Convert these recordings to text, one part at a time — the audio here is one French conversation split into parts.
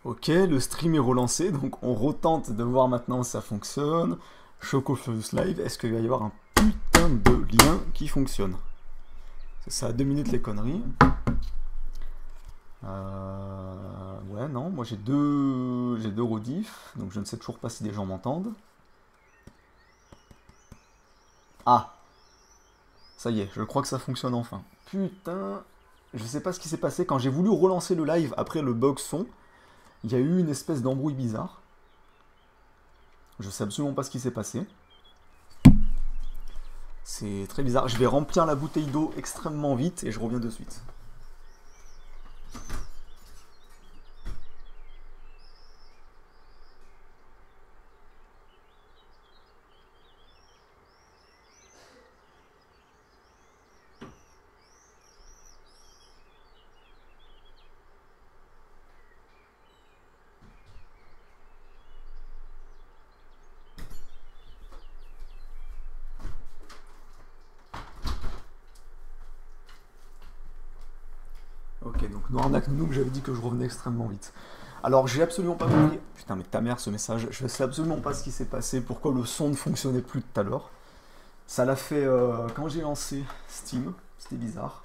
Ok, le stream est relancé, donc on retente de voir maintenant si ça fonctionne. Choco Furious Live, est-ce qu'il va y avoir un putain de lien qui fonctionne? C'est ça, 2 minutes les conneries. Ouais, non, moi j'ai deux rediffs, donc je ne sais toujours pas si des gens m'entendent. Ah, ça y est, je crois que ça fonctionne enfin. Putain, je sais pas ce qui s'est passé quand j'ai voulu relancer le live après le bug son. Il y a eu une espèce d'embrouille bizarre. Je sais absolument pas ce qui s'est passé. C'est très bizarre. Je vais remplir la bouteille d'eau extrêmement vite et je reviens de suite. Ok, donc Noirnac Noob, j'avais dit que je revenais extrêmement vite. Alors, j'ai absolument pas compris. Putain, mais ta mère, ce message. Je sais absolument pas ce qui s'est passé, pourquoi le son ne fonctionnait plus tout à l'heure. Ça l'a fait quand j'ai lancé Steam. C'était bizarre.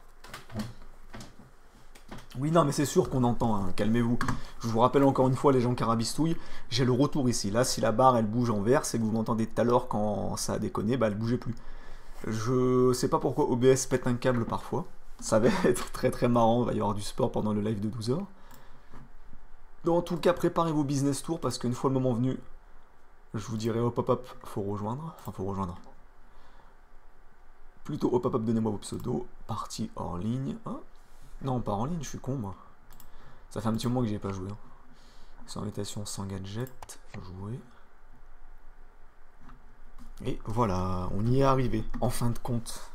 Oui, non, mais c'est sûr qu'on entend, hein, calmez-vous. Je vous rappelle encore une fois, les gens carabistouillent, j'ai le retour ici. Là, si la barre elle bouge en vert, c'est que vous m'entendez tout à l'heure quand ça a déconné, bah elle bougeait plus. Je sais pas pourquoi OBS pète un câble parfois. Ça va être très très marrant, il va y avoir du sport pendant le live de 12 heures. En tout cas, préparez vos business tours parce qu'une fois le moment venu, je vous dirai hop hop hop, faut rejoindre. Enfin, faut rejoindre. Plutôt hop hop hop, donnez-moi vos pseudos. Partie hors ligne. Hein, non, pas en ligne, je suis con moi. Ça fait un petit moment que j'y ai pas joué. Hein. Sans invitation, sans gadget. Jouer. Et voilà, on y est arrivé. En fin de compte.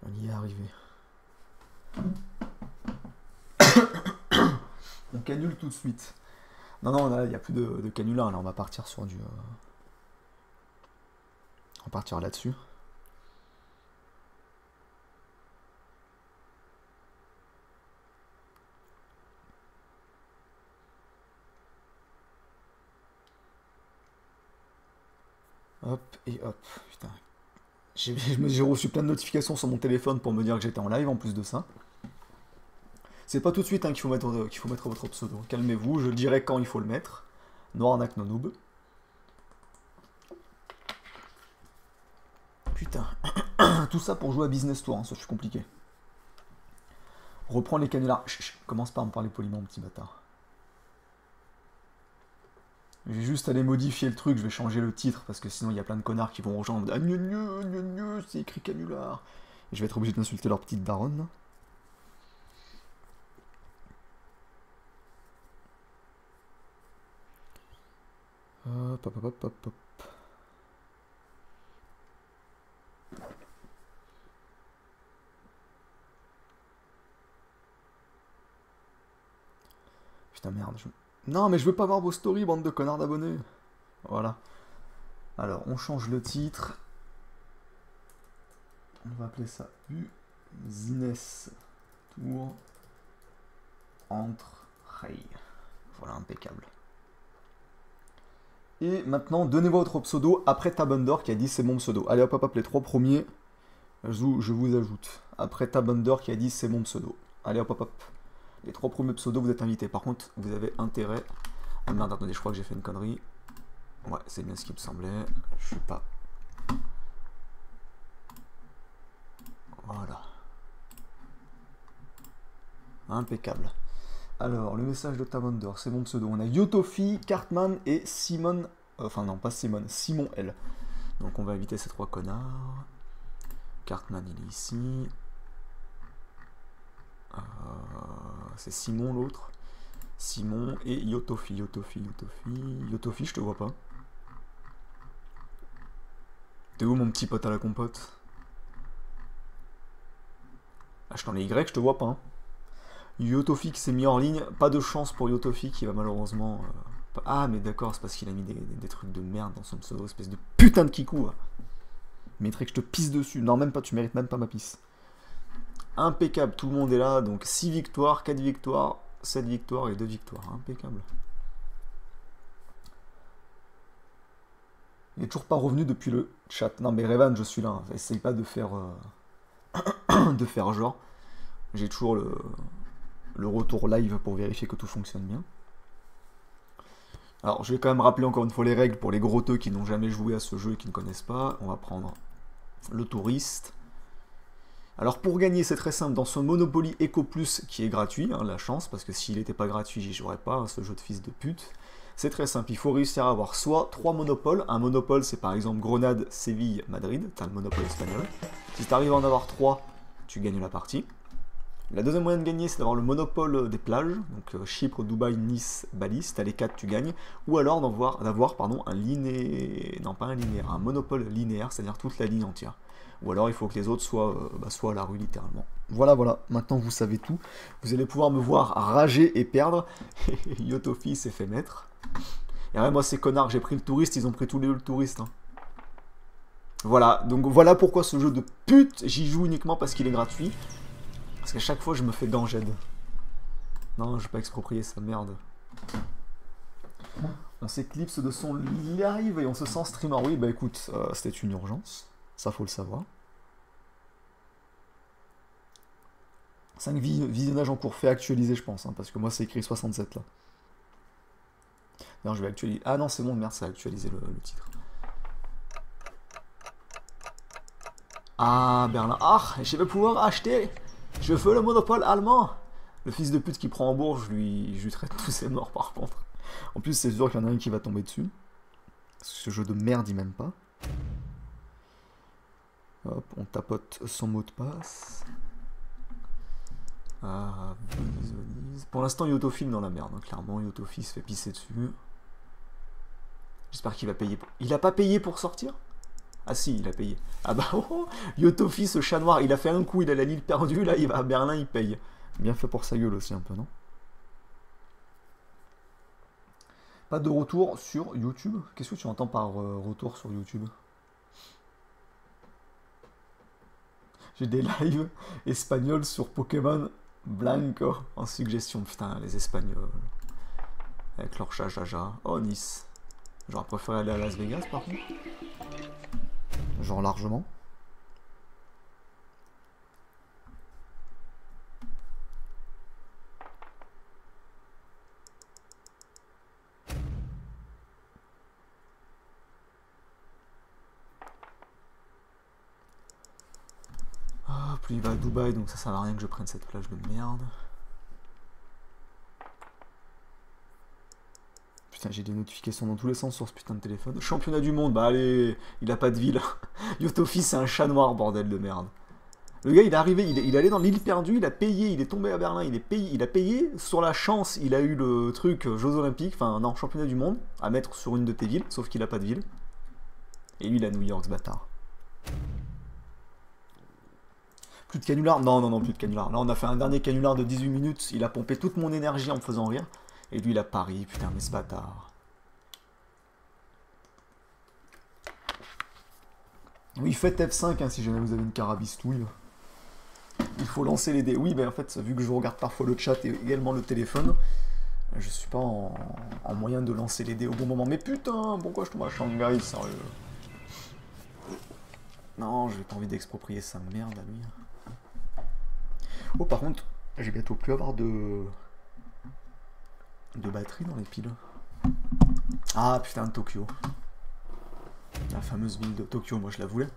On y est arrivé. On canule tout de suite. Non, non, là, il n'y a plus de canular. Là, on va partir sur du... On va partir là-dessus. Hop et hop. Putain. J'ai reçu plein de notifications sur mon téléphone pour me dire que j'étais en live en plus de ça. C'est pas tout de suite hein, qu'il faut mettre votre pseudo. Calmez-vous, je dirai quand il faut le mettre. Noirnac Noob. Putain. Tout ça pour jouer à Business Tour, hein, ça c'est compliqué. Reprends les canulars. Chut, commence pas à me parler poliment, petit bâtard. Je vais juste aller modifier le truc, je vais changer le titre, parce que sinon il y a plein de connards qui vont rejoindre. Ah, c'est écrit canular. Et je vais être obligé d'insulter leur petite daronne. Hop, hop, hop, hop, hop. Putain, merde. Non, mais je veux pas voir vos stories, bande de connards d'abonnés. Voilà. Alors, on change le titre. On va appeler ça Business Tour entre Ray. Voilà, impeccable. Et maintenant, donnez-moi votre pseudo après Tabundor qui a dit c'est mon pseudo. Allez hop hop hop, les trois premiers, je vous ajoute. Après Tabundor qui a dit c'est mon pseudo. Allez hop hop hop. Les trois premiers pseudos, vous êtes invités. Par contre, vous avez intérêt... Ah merde, attendez, je crois que j'ai fait une connerie. Ouais, c'est bien ce qui me semblait. Je suis pas... Voilà. Impeccable. Alors, le message de Tabundor, c'est mon pseudo. On a Yotofi, Cartman et Simon... Enfin non, pas Simon, Simon L. Donc on va éviter ces trois connards. Cartman, il est ici. C'est Simon l'autre. Simon et Yotofi. Yotofi, je te vois pas. T'es où mon petit pote à la compote? Ah, je t'en ai Y, je te vois pas. Hein. Yotofi qui s'est mis en ligne. Pas de chance pour Yotofi qui va malheureusement... Ah, mais d'accord, c'est parce qu'il a mis des trucs de merde dans son pseudo, espèce de putain de kikou. Il mériterait que je te pisse dessus. Non, même pas, tu mérites même pas ma pisse. Impeccable, tout le monde est là, donc 6 victoires, 4 victoires, 7 victoires et 2 victoires. Impeccable. Il n'est toujours pas revenu depuis le chat. Non mais Revan, je suis là. Essaye pas de faire, de faire genre. J'ai toujours le retour live pour vérifier que tout fonctionne bien. Alors je vais quand même rappeler encore une fois les règles pour les grotteux qui n'ont jamais joué à ce jeu et qui ne connaissent pas. On va prendre le touriste. Alors pour gagner, c'est très simple, dans ce Monopoly Eco Plus qui est gratuit, la chance, parce que s'il n'était pas gratuit, j'y jouerais pas, ce jeu de fils de pute. C'est très simple, il faut réussir à avoir soit 3 monopoles. Un monopole, c'est par exemple Grenade, Séville, Madrid, t'as le monopole espagnol. Si tu arrives à en avoir 3, tu gagnes la partie. La deuxième moyen de gagner, c'est d'avoir le monopole des plages, donc Chypre, Dubaï, Nice, Bali. Si t'as les 4, tu gagnes. Ou alors d'avoir un linéaire, non pas un linéaire, un monopole linéaire, c'est-à-dire toute la ligne entière. Ou alors il faut que les autres soient à la rue littéralement. Voilà, maintenant vous savez tout. Vous allez pouvoir me voir rager et perdre. Yotofi s'est fait mettre. Et ouais, moi ces connards, j'ai pris le touriste, ils ont pris tous les deux le touriste. Voilà, donc voilà pourquoi ce jeu de pute, j'y joue uniquement parce qu'il est gratuit. Parce qu'à chaque fois je me fais ganged. Non, je vais pas exproprier sa merde. On s'éclipse de son live et on se sent streamer. Oui, bah écoute, c'était une urgence. Ça, faut le savoir. 5 visionnages en cours. Fait actualiser, je pense. Parce que moi, c'est écrit 67 là. Non, je vais actualiser. Ah non, c'est bon, merde, ça a actualisé le titre. Ah, Berlin. Ah, je vais pouvoir acheter. Je veux le monopole allemand. Le fils de pute qui prend en bourge, je lui traite tous ses morts par contre. En plus, c'est sûr qu'il y en a un qui va tomber dessus. Ce jeu de merde, il m'aime pas. Hop, on tapote son mot de passe. Ah, Venise. Pour l'instant, Yotofi dans la merde. Clairement, Yotofi se fait pisser dessus. J'espère qu'il va payer. Il a pas payé pour sortir? Ah si, il a payé. Ah bah oh, Yotofi, ce chat noir, il a fait un coup, il a la Lille perdue, là il va à Berlin, il paye. Bien fait pour sa gueule aussi un peu, non? Pas de retour sur YouTube? Qu'est-ce que tu entends par retour sur YouTube? J'ai des lives espagnols sur Pokémon Blanco en suggestion. Putain, les Espagnols. Avec leur chat Jaja. Oh, Nice. J'aurais préféré aller à Las Vegas par contre. Genre largement. Puis il va à Dubaï, donc ça sert à rien que je prenne cette plage de merde. Putain, j'ai des notifications dans tous les sens sur ce putain de téléphone. Championnat du monde, bah allez, il a pas de ville. Yotofi, c'est un chat noir, bordel de merde. Le gars, il est arrivé, il est allé dans l'île perdue, il a payé, il est tombé à Berlin, il a payé, sur la chance, il a eu le truc Jeux Olympiques, enfin non, championnat du monde, à mettre sur une de tes villes, sauf qu'il a pas de ville. Et lui, il a New York, ce bâtard. Plus de canular? Non, non, non, plus de canular. Là, on a fait un dernier canular de 18 minutes. Il a pompé toute mon énergie en me faisant rire. Et lui, il a Paris. Putain, mais ce bâtard. Oui, faites F5 hein, si jamais vous avez une carabistouille. Il faut lancer les dés. Oui, ben en fait, vu que je regarde parfois le chat et également le téléphone, je suis pas en moyen de lancer les dés au bon moment. Mais putain, pourquoi je tombe à Shanghai, sérieux? Non, j'ai pas envie d'exproprier sa merde à lui. Oh, par contre, j'ai bientôt plus avoir de batterie dans les piles. Ah, putain, Tokyo. La fameuse ville de Tokyo, moi je la voulais.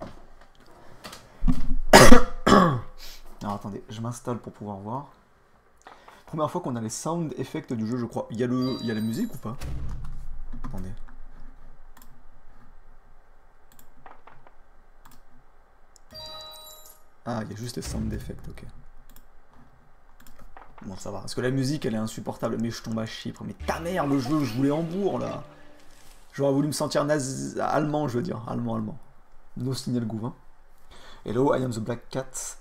Alors attendez, je m'installe pour pouvoir voir. Première fois qu'on a les sound effects du jeu, je crois. Il y a la musique ou pas? Attendez. Ah, il y a juste les sound effects, ok. Bon, ça va. Parce que la musique, elle est insupportable. Mais je tombe à Chypre. Mais ta mère, le jeu, je voulais Hambourg, là. J'aurais voulu me sentir allemand, je veux dire. Allemand. No signal Gouvin. Hello, I am the Black Cat.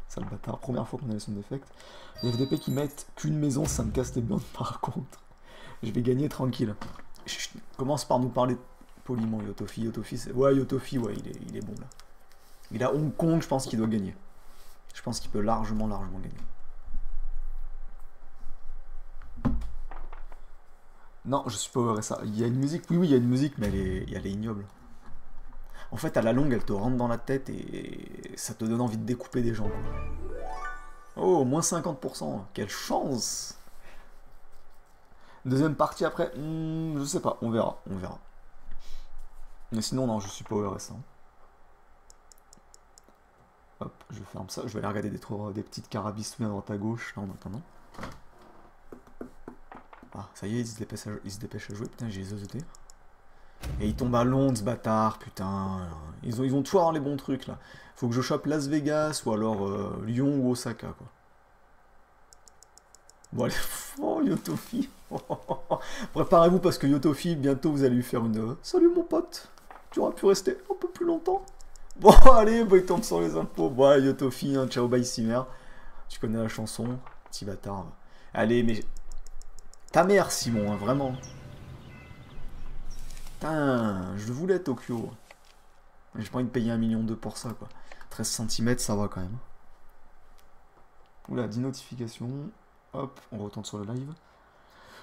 Sale bâtard. Première fois qu'on a les sound effects. Les FDP qui mettent qu'une maison, ça me casse les blondes par contre. Je vais gagner tranquille. Chut, commence par nous parler poliment, Yotofi. Ouais, Yotofi, ouais, il est bon, là. Il a Hong Kong, je pense qu'il doit gagner. Je pense qu'il peut largement gagner. Non, je suis pas ouvert ça. Il y a une musique, oui, oui, il y a une musique, mais elle est ignoble. En fait, à la longue, elle te rentre dans la tête et ça te donne envie de découper des gens, quoi. Oh, moins 50%, quelle chance! Deuxième partie après, je sais pas, on verra, on verra. Mais sinon, non, je suis pas au RS. Hop, je ferme ça, je vais aller regarder des petites carabistouilles à droite à gauche, là, en attendant. Ah, ça y est, il se dépêche à jouer, putain, j'ai zozoté. Et il tombe à Londres, ce bâtard, putain. Ils ont toujours les bons trucs, là. Faut que je chope Las Vegas, ou alors Lyon ou Osaka, quoi. Bon, allez, oh, Yotofi. Préparez-vous, parce que Yotofi, bientôt, vous allez lui faire une... Salut, mon pote, tu auras pu rester un peu plus longtemps. Bon, allez, bah, il tombe sur les impôts. Bon, allez, Yotofi, hein, ciao, bye, Simmer. Tu connais la chanson, petit bâtard. Allez, mais... Ta mère, Simon, hein, vraiment. Putain, je voulais Tokyo. J'ai pas envie de payer 1,2 million pour ça, quoi. 13 cm, ça va quand même. Oula, 10 notifications. Hop, on retourne sur le live.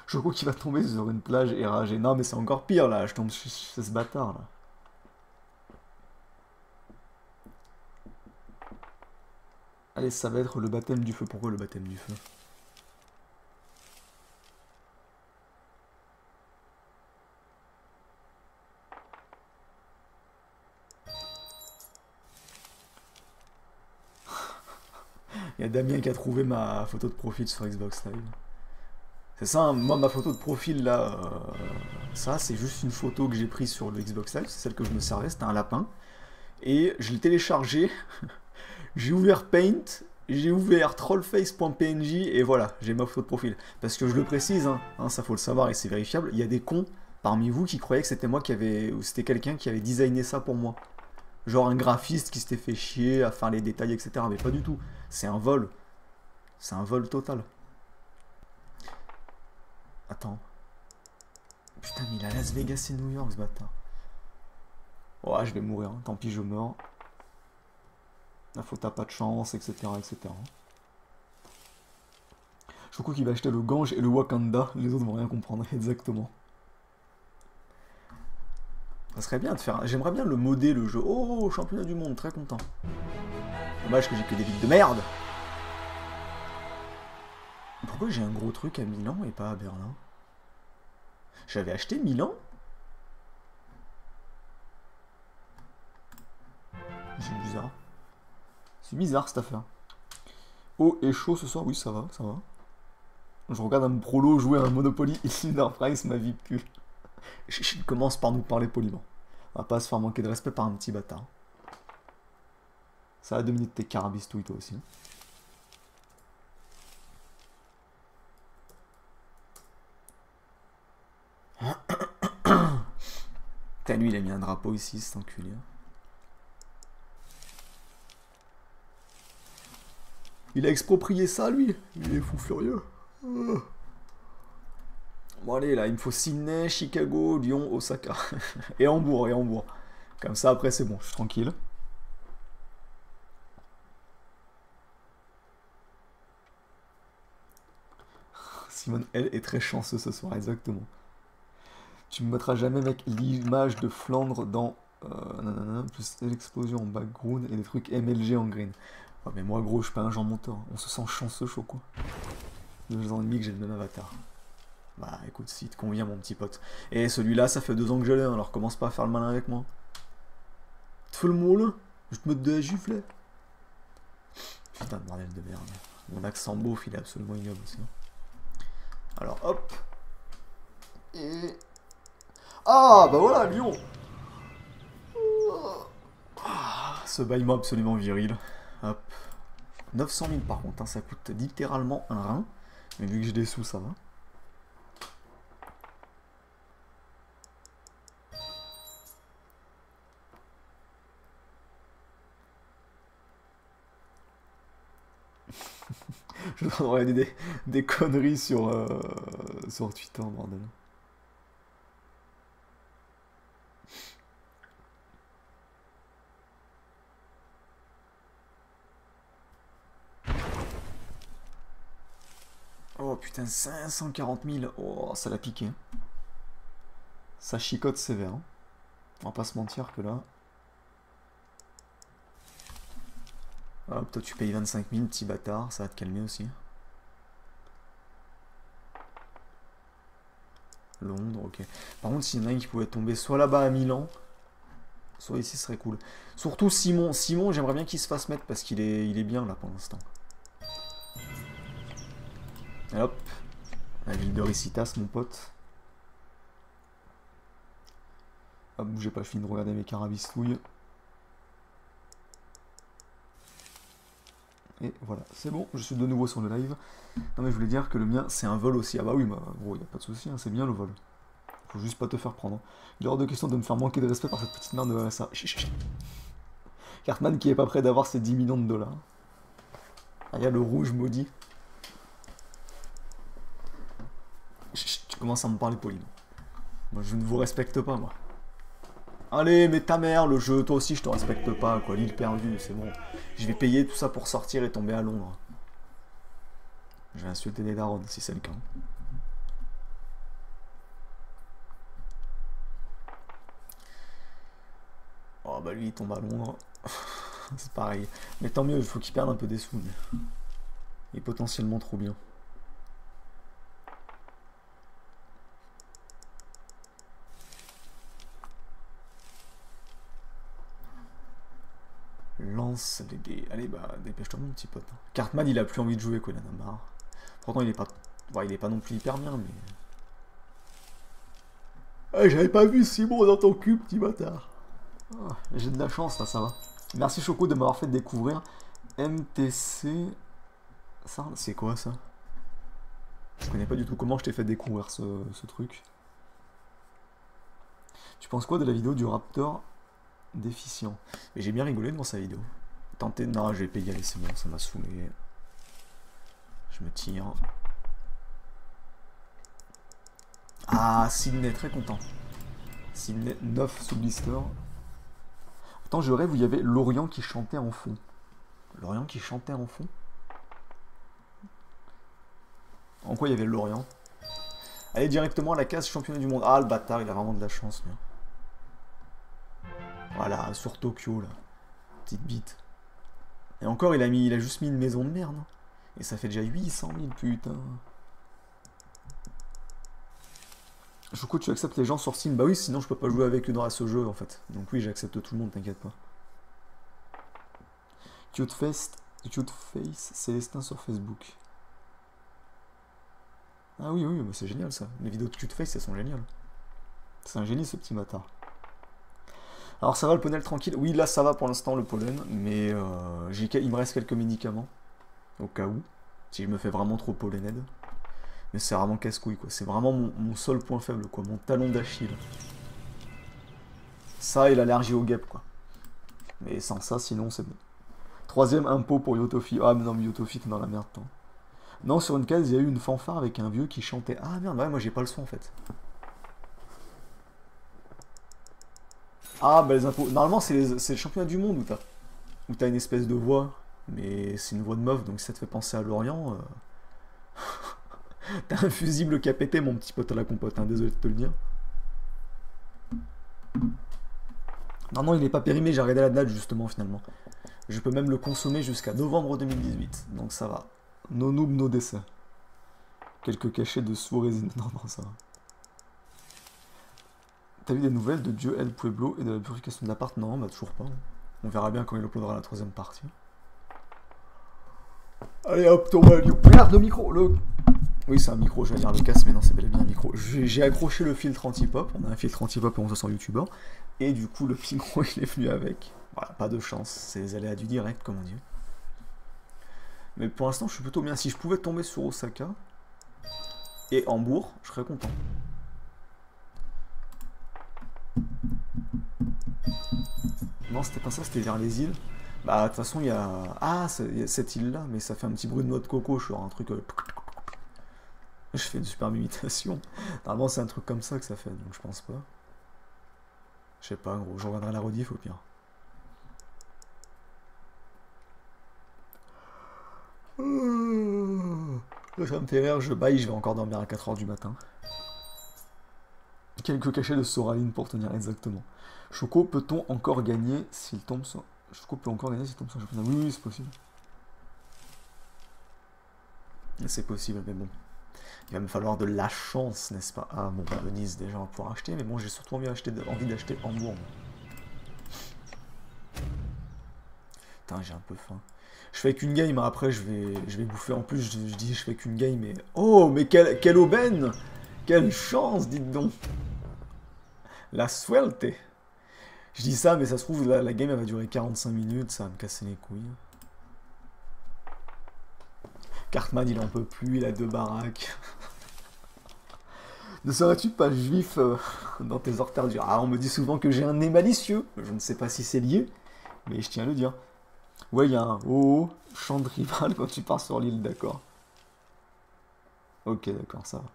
Je crois qu'il va tomber sur une plage et rager. Non, mais c'est encore pire, là. Je tombe sur ce bâtard, là. Allez, ça va être le baptême du feu. Pourquoi le baptême du feu? Il y a Damien qui a trouvé ma photo de profil sur Xbox Live. C'est ça, hein, moi ma photo de profil là, ça c'est juste une photo que j'ai prise sur le Xbox Live, c'est celle que je me servais, c'était un lapin. Et je l'ai téléchargé, j'ai ouvert Paint, j'ai ouvert trollface.png et voilà, j'ai ma photo de profil. Parce que je le précise, ça faut le savoir et c'est vérifiable, il y a des cons parmi vous qui croyaient que c'était moi qui avait, ou c'était quelqu'un qui avait designé ça pour moi. Genre un graphiste qui s'était fait chier à faire les détails, etc. Mais pas du tout. C'est un vol. C'est un vol total. Attends. Putain, mais il a Las Vegas et New York, ce bâtard. Ouais, je vais mourir. Tant pis, je meurs. La faute t'as pas de chance, etc. etc. Je crois qu'il va acheter le Gange et le Wakanda. Les autres vont rien comprendre, exactement. Ça serait bien de faire... J'aimerais bien le modder, le jeu. Oh, championnat du monde, très content. Dommage que j'ai que des villes de merde. Pourquoi j'ai un gros truc à Milan et pas à Berlin? J'avais acheté Milan? C'est bizarre. C'est bizarre cette affaire. Oh, et chaud ce soir? Oui, ça va, ça va. Je regarde un prolo jouer à un Monopoly Enterprise, ma vie pue. Je commence par nous parler poliment. On va pas se faire manquer de respect par un petit bâtard. Ça va dominer tes carabistouilles toi aussi. Putain, lui il a mis un drapeau ici, cet enculé. Il a exproprié ça lui. Il est fou furieux. Bon allez là, il me faut Sydney, Chicago, Lyon, Osaka. Et Hambourg, et Hambourg. Comme ça après c'est bon, je suis tranquille. Simone, elle est très chanceuse ce soir, exactement. Tu me mettras jamais, mec, l'image de Flandre dans... plus l'explosion en background et des trucs MLG en green. Oh, mais moi, gros, je suis pas un genre monteur. On se sent chanceux, chaud, quoi. 2 ans et demi que j'ai le même avatar. Bah, écoute, si te convient, mon petit pote. Et celui-là, ça fait 2 ans que je l'ai, hein, alors commence pas à faire le malin avec moi. Tu fais le moule? Je te mets de giflet. Putain de bordel de merde. Mon accent beauf, il est absolument ignoble aussi. Alors, hop. Et... Ah, bah voilà, Lyon. Ce bâillement absolument viril. Hop. 900 000 par contre, hein, ça coûte littéralement un rein. Mais vu que j'ai des sous, ça va. Je dois regarder des conneries sur Twitter, bordel. Oh putain, 540 000. Oh, ça l'a piqué. Ça chicote sévère. Hein. On va pas se mentir que là... Hop, toi tu payes 25 000, petit bâtard, ça va te calmer aussi. Londres, ok. Par contre, s'il y en a un qui pouvait tomber soit là-bas à Milan, soit ici, ce serait cool. Surtout Simon. Simon, j'aimerais bien qu'il se fasse mettre parce qu'il est bien là pour l'instant. Hop. La ville de Ricitas, mon pote. Hop, bougez pas, je finis de regarder mes carabistouilles. Et voilà, c'est bon, je suis de nouveau sur le live. Non mais je voulais dire que le mien, c'est un vol aussi. Ah bah oui, bah, gros, y a pas de souci, hein, c'est bien le vol. Faut juste pas te faire prendre. Hein. Il est hors de question de me faire manquer de respect par cette petite merde de RSA. Cartman qui est pas prêt d'avoir ses 10 millions de dollars. Ah, il y a le rouge maudit. Tu commences à me parler poli. Moi, je ne vous respecte pas, moi. Allez, mais ta mère, le jeu, toi aussi, je te respecte pas, quoi. L'île perdue, c'est bon. Je vais payer tout ça pour sortir et tomber à Londres. Je vais insulter des darons, si c'est le cas. Oh, bah lui, il tombe à Londres. C'est pareil. Mais tant mieux, il faut qu'il perde un peu des sous. Mais... il est potentiellement trop bien. Lance les dés. Allez, bah, dépêche-toi, mon petit pote. Cartman, il a plus envie de jouer, quoi, il en a marre. Pourtant, il est pas... ouais, il est pas non plus hyper bien, mais... ah, j'avais pas vu Simon dans ton cul, petit bâtard. Oh, j'ai de la chance, là, ça va. Merci, Choco, de m'avoir fait découvrir MTC... ça, c'est quoi, ça? Je connais pas du tout comment je t'ai fait découvrir ce truc. Tu penses quoi de la vidéo du Raptor déficient? Mais j'ai bien rigolé devant sa vidéo. Tentez... non, je vais payer, allez, c'est bon, ça m'a saoulé. Je me tire. Ah, Sydney, très content. Sydney, 9 sous blister. Attends, je rêve où il y avait Lorient qui chantait en fond. Lorient qui chantait en fond? En quoi il y avait Lorient? Allez directement à la case championnat du monde. Ah, le bâtard, il a vraiment de la chance, lui. Voilà, sur Tokyo, là. Petite bite. Et encore, il a juste mis une maison de merde. Hein. Et ça fait déjà 800 000, putain. Choco, tu acceptes les gens sur Steam? Bah oui, sinon je peux pas jouer avec eux dans ce jeu, en fait. Donc oui, j'accepte tout le monde, t'inquiète pas. Cute Face, Célestin sur Facebook. Ah oui, oui, bah c'est génial, ça. Les vidéos de Cute Face, elles sont géniales. C'est un génie, ce petit bâtard. Alors ça va le poney tranquille? Oui, là ça va pour l'instant le pollen, mais il me reste quelques médicaments, au cas où, si je me fais vraiment trop pollened. Mais c'est vraiment casse-couille, quoi. C'est vraiment mon seul point faible, quoi. Mon talon d'Achille. Ça et l'allergie aux guêpes, quoi. Mais sans ça, sinon c'est bon. Troisième impôt pour Yotofi. Ah mais non, mais Yotofi, t'es dans la merde, toi. Non, sur une case, il y a eu une fanfare avec un vieux qui chantait. Ah merde, ouais, moi j'ai pas le son en fait. Ah bah les impôts. Normalement c'est le championnat du monde où t'as une espèce de voix, mais c'est une voix de meuf, donc ça te fait penser à Lorient. T'as un fusible qui a pété, mon petit pote à la compote, hein, désolé de te le dire. Non, non, il n'est pas périmé, j'ai regardé la date justement finalement. Je peux même le consommer jusqu'à novembre 2018, donc ça va. No noob, no décès. Quelques cachets de sous-résine. Non, non, ça va. T'as vu des nouvelles de Dieu El Pueblo et de la purification de l'appart? Non, bah toujours pas. On verra bien quand il uploadera la troisième partie. Allez hop, Thomas, regarde le micro, Oui, c'est un micro, je vais dire le casque, mais non, c'est bel et bien un micro. J'ai accroché le filtre anti-pop, on a un filtre anti-pop et on se sent youtubeur. Et du coup, le micro, il est venu avec. Voilà, pas de chance, c'est les aléas du direct, comme on dit. Mais pour l'instant, je suis plutôt bien. Si je pouvais tomber sur Osaka et Hambourg, je serais content. Non, c'était pas ça, c'était vers les îles. Bah, de toute façon, il y a... ah, y a cette île-là, mais ça fait un petit bruit de noix de coco, genre un truc... Je fais une superbe imitation. Normalement, c'est un truc comme ça que ça fait, donc je pense pas. Je sais pas, gros, je regarderai la rediff au pire. Ça me fait rire, je baille, je vais encore dormir à 4 h du matin. Quelques cachets de Soraline pour tenir exactement. Choco, peut-on encore gagner s'il tombe sur... Choco peut encore gagner s'il tombe sur... Oui, oui, c'est possible. C'est possible, mais bon. Il va me falloir de la chance, n'est-ce pas? Ah bon, bah, Venise, déjà, on va pouvoir acheter, mais bon, j'ai surtout envie d'acheter Hambourg. Putain, j'ai un peu faim. Je fais qu'une game, après je vais bouffer. En plus, je dis je fais qu'une game, mais... Oh, mais quelle aubaine! Quelle chance, dites donc! La suerte! Je dis ça, mais ça se trouve, la game, elle va durer 45 minutes, ça va me casser les couilles. Cartman, il en peut plus, il a 2 baraques. Ne serais-tu pas juif dans tes ortères dures? Ah, on me dit souvent que j'ai un nez malicieux. Je ne sais pas si c'est lié, mais je tiens à le dire. Ouais, il y a un chant de rival quand tu pars sur l'île, d'accord. Ok, d'accord, ça va.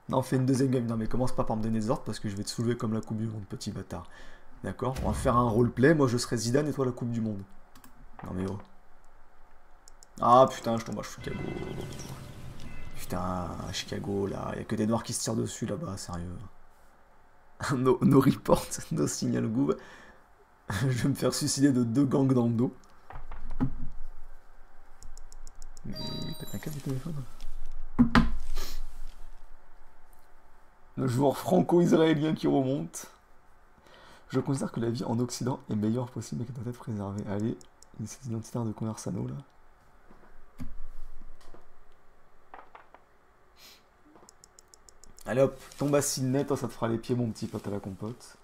Non, fais une deuxième game. Non, mais commence pas par me donner des ordres parce que je vais te soulever comme la Coupe du Monde, petit bâtard. D'accord? On va faire un roleplay. Moi, je serai Zidane et toi la Coupe du Monde. Non, mais oh. Ah, putain, je tombe à Chicago. Putain, à Chicago, là. Il y a que des noirs qui se tirent dessus, là-bas, sérieux. No report, no signal goob. Je vais me faire suicider de 2 gangs dans le dos. Mais t'as un câble du téléphone. Le joueur franco-israélien qui remonte. Je considère que la vie en Occident est meilleure possible et qu'elle doit être préservée. Allez, c'est identitaire de Conversano là. Allez hop, tombe à Sydney, toi ça te fera les pieds mon petit pote à la compote.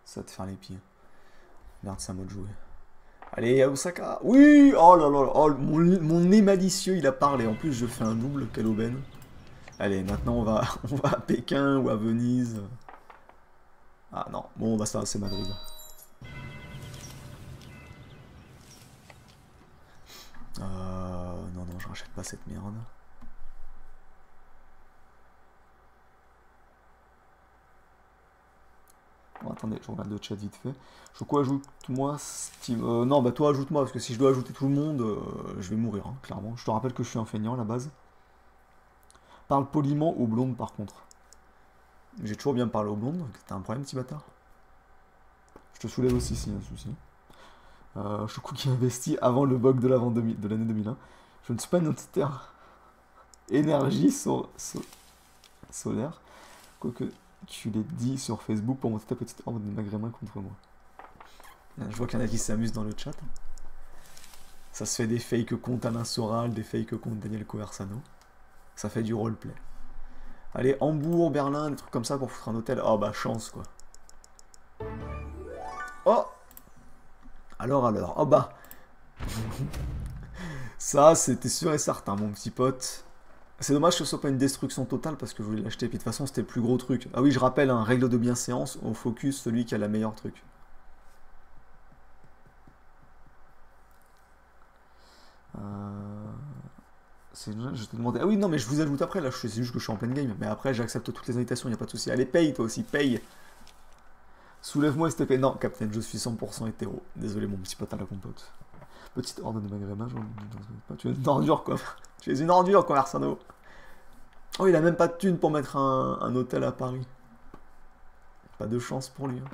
Ça va te faire les pieds. Merde, c'est un mode jouer. Allez, à Osaka. Oui. Oh là là, oh, mon nez malicieux, il a parlé. En plus, je fais un double, quelle aubaine. Allez, maintenant, on va à Pékin ou à Venise. Ah non, bon, bah ça, c'est Madrid. Non, non, je rachète pas cette merde. Bon, attendez, je regarde le chat vite fait. Choco, ajoute-moi Steam. Non, bah toi, ajoute-moi, parce que si je dois ajouter tout le monde, je vais mourir, hein, clairement. Je te rappelle que je suis un feignant à la base. Parle poliment aux blondes, par contre. J'ai toujours bien parlé aux blondes. T'as un problème, petit bâtard? Je te soulève aussi, s'il y a un souci. Choco qui investit avant le bug de l'année 2001. Je ne suis pas une entitaire énergie solaire. Quoique tu l'aies dit sur Facebook pour monter ta petite ordre de magrémin contre moi. Je vois qu'il y en a qui s'amusent dans le chat. Ça se fait des fake comptes Alain Soral, des fake comptes Daniel Coversano. Ça fait du roleplay. Allez, Hambourg, Berlin, des trucs comme ça pour foutre un hôtel. Oh bah chance quoi. Oh alors, oh bah. Ça, c'était sûr et certain, mon petit pote. C'est dommage que ce soit pas une destruction totale parce que je voulais l'acheter. Puis de toute façon, c'était le plus gros truc. Ah oui, je rappelle, hein, règle de bienséance, on focus celui qui a la meilleure truc. Je te demandais... Ah oui, non, mais je vous ajoute après, là, c'est juste que je suis en pleine game. Mais après, j'accepte toutes les invitations, il n'y a pas de souci. Allez, paye, toi aussi, paye. Soulève-moi, STP. Non, Captain, je suis 100% hétéro. Désolé, mon petit pote à la compote. Petite horde de maghrébins, tu es une ordure, quoi. Tu es une ordure, quoi, Arsano. Oh, il a même pas de thune pour mettre un hôtel à Paris. Pas de chance pour lui. Hein.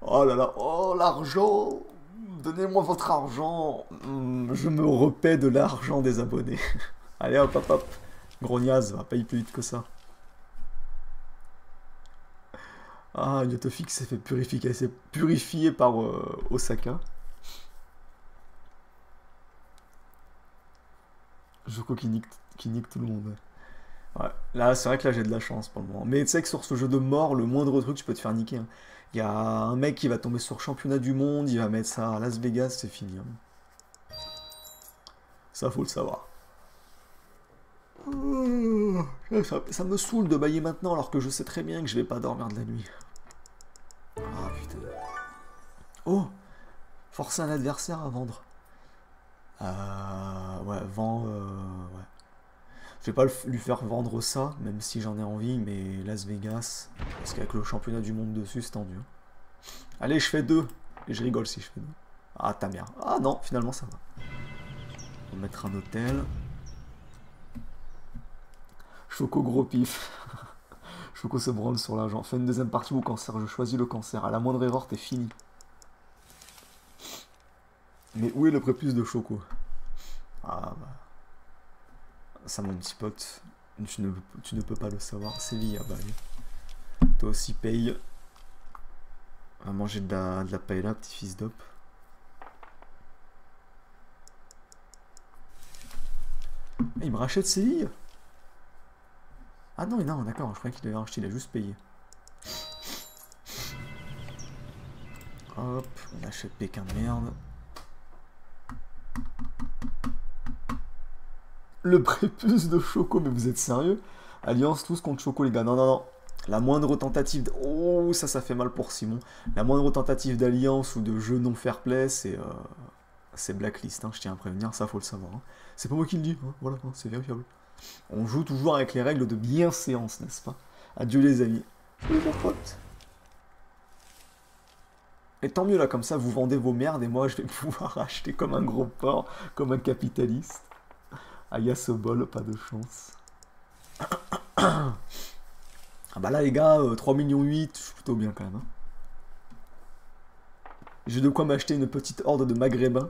Oh là là, oh, l'argent. Donnez-moi votre argent. Je me repaie de l'argent des abonnés. Allez, hop, hop, hop. Grognaze, va payer plus vite que ça. Ah, Yotofix s'est fait purifier. C'est purifié par Osaka. Joko qui nique tout le monde. Ouais. Là, c'est vrai que là, j'ai de la chance pour le moment. Mais tu sais que sur ce jeu de mort, le moindre truc, tu peux te faire niquer. Hein. Il y a un mec qui va tomber sur championnat du monde, il va mettre ça à Las Vegas, c'est fini. Hein. Ça, faut le savoir. Ça me saoule de bailler maintenant alors que je sais très bien que je vais pas dormir de la nuit. Ah putain. Oh! Forcer un adversaire à vendre. Ouais, vend... ouais. Je vais pas lui faire vendre ça, même si j'en ai envie, mais Las Vegas, parce qu'avec le championnat du monde dessus, c'est tendu. Allez, je fais 2. Et je rigole si je fais 2. Ah, ta mère. Ah non, finalement, ça va. On va mettre un hôtel. Choco gros pif. Choco se branle sur l'argent. Fais une deuxième partie au cancer. Je choisis le cancer. À la moindre erreur, t'es fini. Mais où est le prépuce de Choco? Ah bah. Ça, mon petit pote. Tu ne peux pas le savoir. Séville, bah oui. Toi aussi, paye. On va manger de la paella, petit fils d'op. Il me rachète Séville. Ah non, non, d'accord, je croyais qu'il avait racheté, il a juste payé. Hop, on achète Pékin de merde. Le prépuce de Choco, mais vous êtes sérieux? Alliance tous contre Choco, les gars. Non, non, non. La moindre tentative... Oh, ça fait mal pour Simon. La moindre tentative d'alliance ou de jeu non fair play, c'est blacklist, hein, je tiens à prévenir, ça faut le savoir. Hein. C'est pas moi qui le dis, hein, voilà, hein, c'est vérifiable. On joue toujours avec les règles de bienséance, n'est-ce pas? Adieu les amis. Oui, mon pote. Et tant mieux là, comme ça, vous vendez vos merdes et moi je vais pouvoir acheter comme un gros porc, comme un capitaliste. Aya ce bol, pas de chance. Ah bah là les gars, 3,8 millions, je suis plutôt bien quand même. Hein. J'ai de quoi m'acheter une petite horde de maghrébins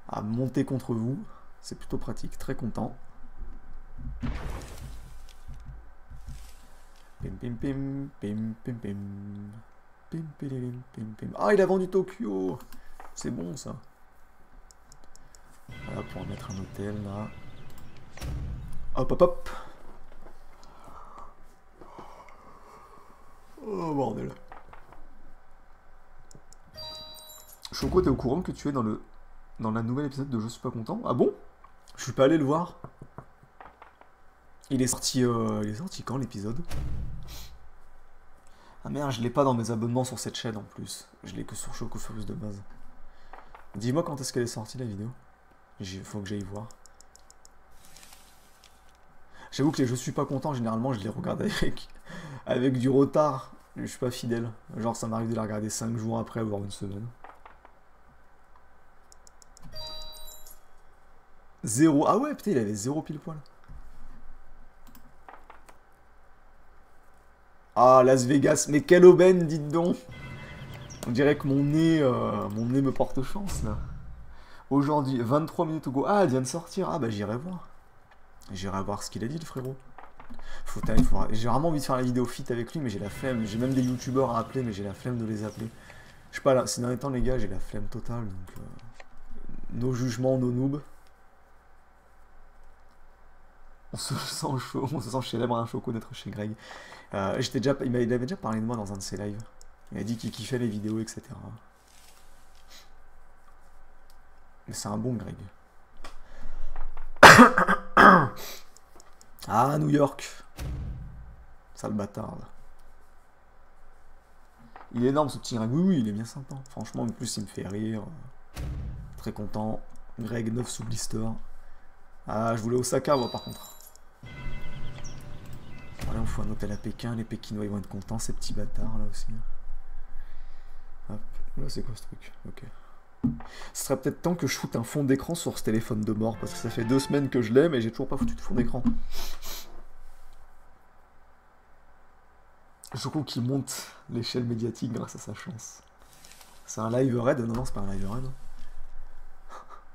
à monter contre vous. C'est plutôt pratique, très content. Pim pim pim, pim pim pim. Pim pim pim pim. Ah, il a vendu Tokyo. C'est bon ça. Voilà pour mettre un hôtel là. Hop hop hop. Oh bordel. Choco, t'es au courant que tu es dans la nouvelle épisode de Je suis pas content? Ah bon? Je suis pas allé le voir. Il est sorti quand l'épisode? Ah merde, je l'ai pas dans mes abonnements sur cette chaîne en plus. Je l'ai que sur Choco Furious de base. Dis-moi quand est-ce qu'elle est sortie la vidéo. Faut que j'aille voir. J'avoue que les Je suis pas content, généralement je les regarde avec du retard. Je suis pas fidèle. Genre ça m'arrive de les regarder 5 jours après, voire une semaine. 0. Ah ouais, putain, il avait 0 pile poil. Ah, Las Vegas. Mais quelle aubaine, dites donc. On dirait que mon nez me porte chance, là. Aujourd'hui, 23 minutes au go. Ah, elle vient de sortir. Ah, bah j'irai voir. J'irai voir ce qu'il a dit, le frérot. J'ai vraiment envie de faire la vidéo fit avec lui, mais j'ai la flemme. J'ai même des youtubeurs à appeler, mais j'ai la flemme de les appeler. Je sais pas, là, ces derniers temps, les gars, j'ai la flemme totale. Donc, nos jugements, nos noobs. On se sent chaud, on se sent célèbre un Choco d'être chez Greg. Il avait déjà parlé de moi dans un de ses lives. Il a dit qu'il kiffait les vidéos, etc. Mais c'est un bon Greg. Ah, New York. Sale bâtard, là. Il est énorme ce petit Greg. Oui, oui, il est bien sympa. Franchement, en plus, il me fait rire. Très content. Greg, 9 sous blister. Ah, je voulais Osaka, moi, par contre. Allez, on fout un hôtel à Pékin. Les Pékinois, ils vont être contents, ces petits bâtards, là aussi. Hop. Là, c'est quoi ce truc? Ok. Ce serait peut-être temps que je foute un fond d'écran sur ce téléphone de mort, parce que ça fait 2 semaines que je l'ai, mais j'ai toujours pas foutu de fond d'écran. Choco qui monte l'échelle médiatique grâce à sa chance. C'est un live raid? Non, non, c'est pas un live raid.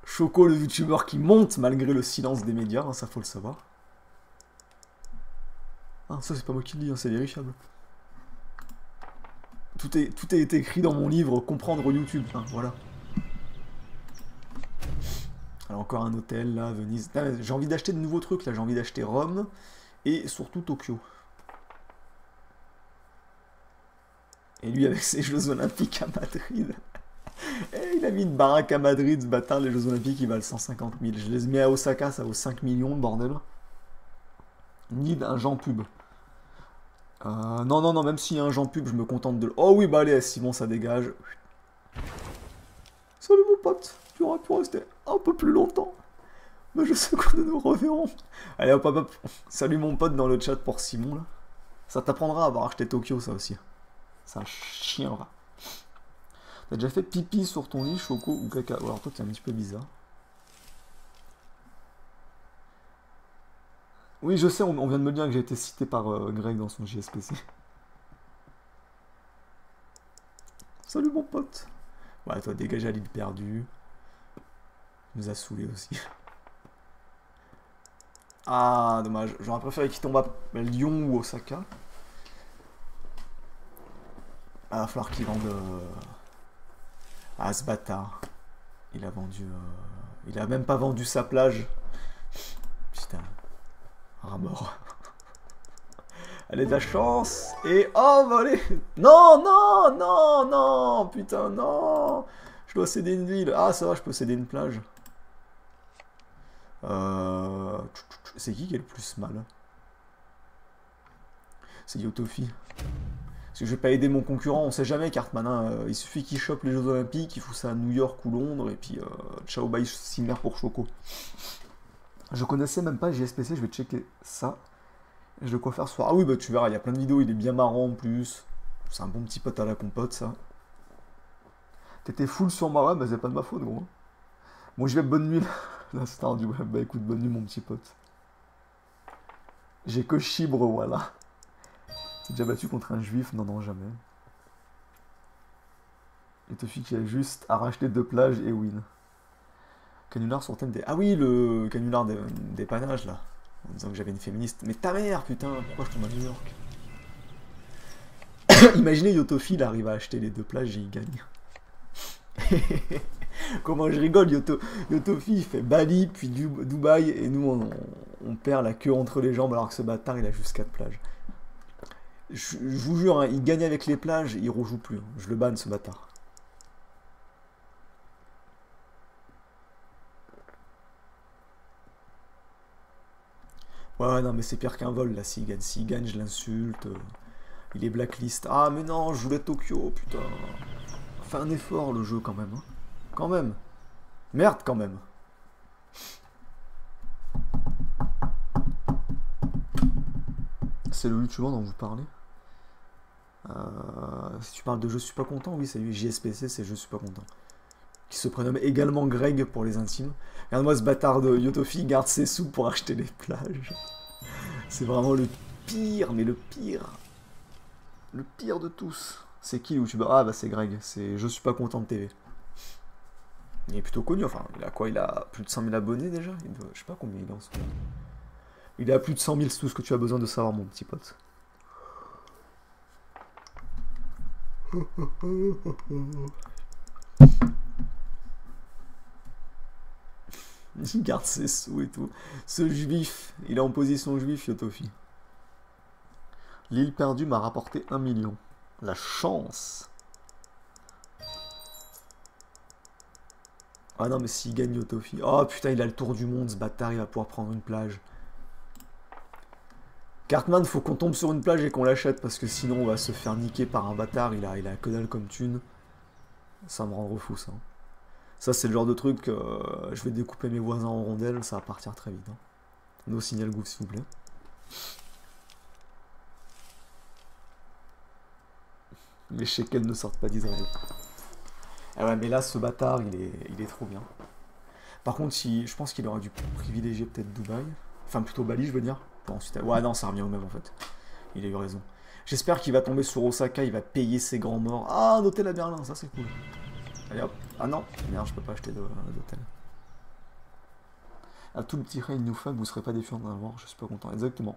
Choco, le youtubeur qui monte malgré le silence des médias, hein, ça faut le savoir. Ah, ça c'est pas moi qui le dis, hein, c'est vérifiable. Tout est écrit dans mon livre Comprendre YouTube, hein, voilà. Alors encore un hôtel là, Venise. J'ai envie d'acheter de nouveaux trucs là, j'ai envie d'acheter Rome et surtout Tokyo. Et lui avec ses Jeux Olympiques à Madrid. Et il a mis une baraque à Madrid, ce bâtard, les Jeux Olympiques, ils valent 150 000. Je les ai mis à Osaka, ça vaut 5 millions, bordel. Ni d'un Jean pub. Non, non, non, même s'il y a un Jean pub, je me contente de... Oh oui, bah allez, Simon, ça dégage. Salut mon pote, tu aurais pu rester un peu plus longtemps. Mais je sais que nous nous reverrons. Allez, hop, hop, hop. Salut mon pote dans le chat pour Simon, là. Ça t'apprendra à avoir acheté Tokyo, ça aussi. C'est un chien, là. T'as déjà fait pipi sur ton lit, Choco ou caca? Alors toi, t'es un petit peu bizarre. Oui, je sais, on vient de me dire que j'ai été cité par Greg dans son JSPC. Salut mon pote. Ouais, toi, dégage à l'île perdue. Il nous a saoulés aussi. Ah, dommage. J'aurais préféré qu'il tombe à Lyon ou Osaka. Ah, va falloir qu'il vende... Ah, ce bâtard. Il a vendu... Il a même pas vendu sa plage. Putain. Rat mort. Allez, de la chance. Et... Oh, bah allez. Non, non, non, non. Putain, non. Je dois céder une ville. Ah, ça va, je peux céder une plage. C'est qui est le plus mal? C'est Yotofi. Parce que je vais pas aider mon concurrent, on sait jamais, Cartman. Hein. Il suffit qu'il chope les Jeux Olympiques, il fout ça à New York ou Londres, et puis ciao bye Simmer pour Choco. Je connaissais même pas JSPC, je vais checker ça. J'ai de quoi faire ce soir. Ah oui, bah tu verras, il y a plein de vidéos, il est bien marrant en plus. C'est un bon petit pote à la compote, ça. T'étais full sur moi, ouais, bah c'est pas de ma faute, gros. Bon, je vais bonne nuit, la star du web. Bah écoute, bonne nuit, mon petit pote. J'ai que chibre, voilà. T'es déjà battu contre un juif? Non, non, jamais. Et Tofi qui a juste à racheter 2 plages et win. Canular sur thème des... Ah oui, le canular des panages, là. En disant que j'avais une féministe. Mais ta mère, putain, pourquoi je tombe à New York? Imaginez Yotofi, il arrive à acheter les 2 plages et il gagne. Comment je rigole, Yotofi, il fait Bali, puis Dubaï, et nous, on perd la queue entre les jambes, alors que ce bâtard, il a juste 4 plages. Je vous jure, hein, il gagne avec les plages, il rejoue plus. Hein. Je le banne, ce bâtard. Ouais, non, mais c'est pire qu'un vol, là, s'il gagne. S'il gagne, je l'insulte. Il est blacklist. Ah, mais non, je voulais Tokyo, putain. Fais un effort, le jeu, quand même. Hein. Quand même. Merde, quand même. C'est le youtubeur dont vous parlez. Si tu parles de Je suis pas content, oui, c'est lui. JSPC, c'est Je suis pas content. Qui se prénomme également Greg pour les intimes. Regarde-moi ce bâtard de Yotofi, garde ses sous pour acheter les plages. C'est vraiment le pire, mais le pire. Le pire de tous. C'est qui le youtubeur? Ah bah c'est Greg, c'est Je suis pas content de TV. Il est plutôt connu, enfin, il a quoi? Il a plus de 100 000 abonnés déjà? Je sais pas combien il est en ce moment. Il a plus de 100 000, c'est tout ce que tu as besoin de savoir, mon petit pote. Il garde ses sous et tout. Ce juif, il est en position juif, Yotofi. L'île perdue m'a rapporté 1 million. La chance. Ah non, mais s'il gagne Yotofi... Oh putain, il a le tour du monde, ce bâtard, il va pouvoir prendre une plage. Cartman, faut qu'on tombe sur une plage et qu'on l'achète, parce que sinon on va se faire niquer par un bâtard, il a que dalle comme thune. Ça me rend fou, ça. Ça, c'est le genre de truc, je vais découper mes voisins en rondelles, ça va partir très vite. Hein. No signal gouffre, s'il vous plaît. Les shekels ne sortent pas d'Israël. Ah ouais, mais là, ce bâtard, il est trop bien. Par contre, je pense qu'il aurait dû privilégier peut-être Dubaï. Enfin, plutôt Bali, je veux dire. Bon, ensuite, ouais, non, ça revient au même, en fait. Il a eu raison. J'espère qu'il va tomber sur Osaka, il va payer ses grands morts. Ah, un hôtel à Berlin, ça c'est cool. Allez hop. Ah non, merde, je peux pas acheter d'hôtel. À tout le petit raid nous fait, vous serez pas défiant d'en avoir, je suis pas content. Exactement.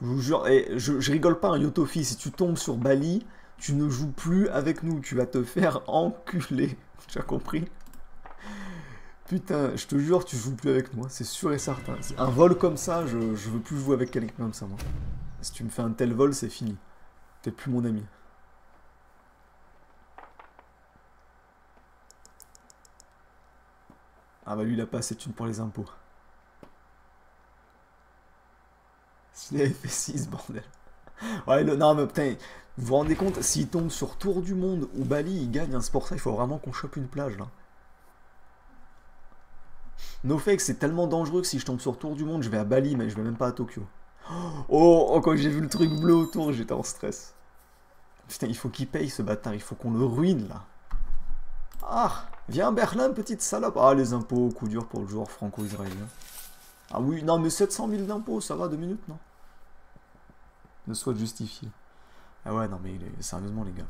Je vous jure, et je rigole pas, un Yotofi, si tu tombes sur Bali, tu ne joues plus avec nous, tu vas te faire enculer. Tu as compris? Putain, je te jure, tu joues plus avec moi, c'est sûr et certain. Un vol comme ça, je veux plus jouer avec quelqu'un comme ça, moi. Si tu me fais un tel vol, c'est fini. T'es plus mon ami. Ah bah lui, il a pas assez de thunes pour les impôts. S'il avait fait 6, bordel. Ouais, non, mais putain, vous vous rendez compte, s'il tombe sur Tour du Monde ou Bali, il gagne, hein, c'est pour ça, il faut vraiment qu'on chope une plage, là. No fake, c'est tellement dangereux que si je tombe sur Tour du Monde, je vais à Bali, mais je vais même pas à Tokyo. Oh, quand j'ai vu le truc bleu autour, j'étais en stress. Putain, il faut qu'il paye ce bâtard, il faut qu'on le ruine, là. Ah, viens Berlin, petite salope. Ah, les impôts, coup dur pour le joueur franco-israélien. Ah oui, non, mais 700 000 d'impôts, ça va, 2 minutes, non? Ne soit justifié. Ah ouais, non, mais sérieusement, les gars.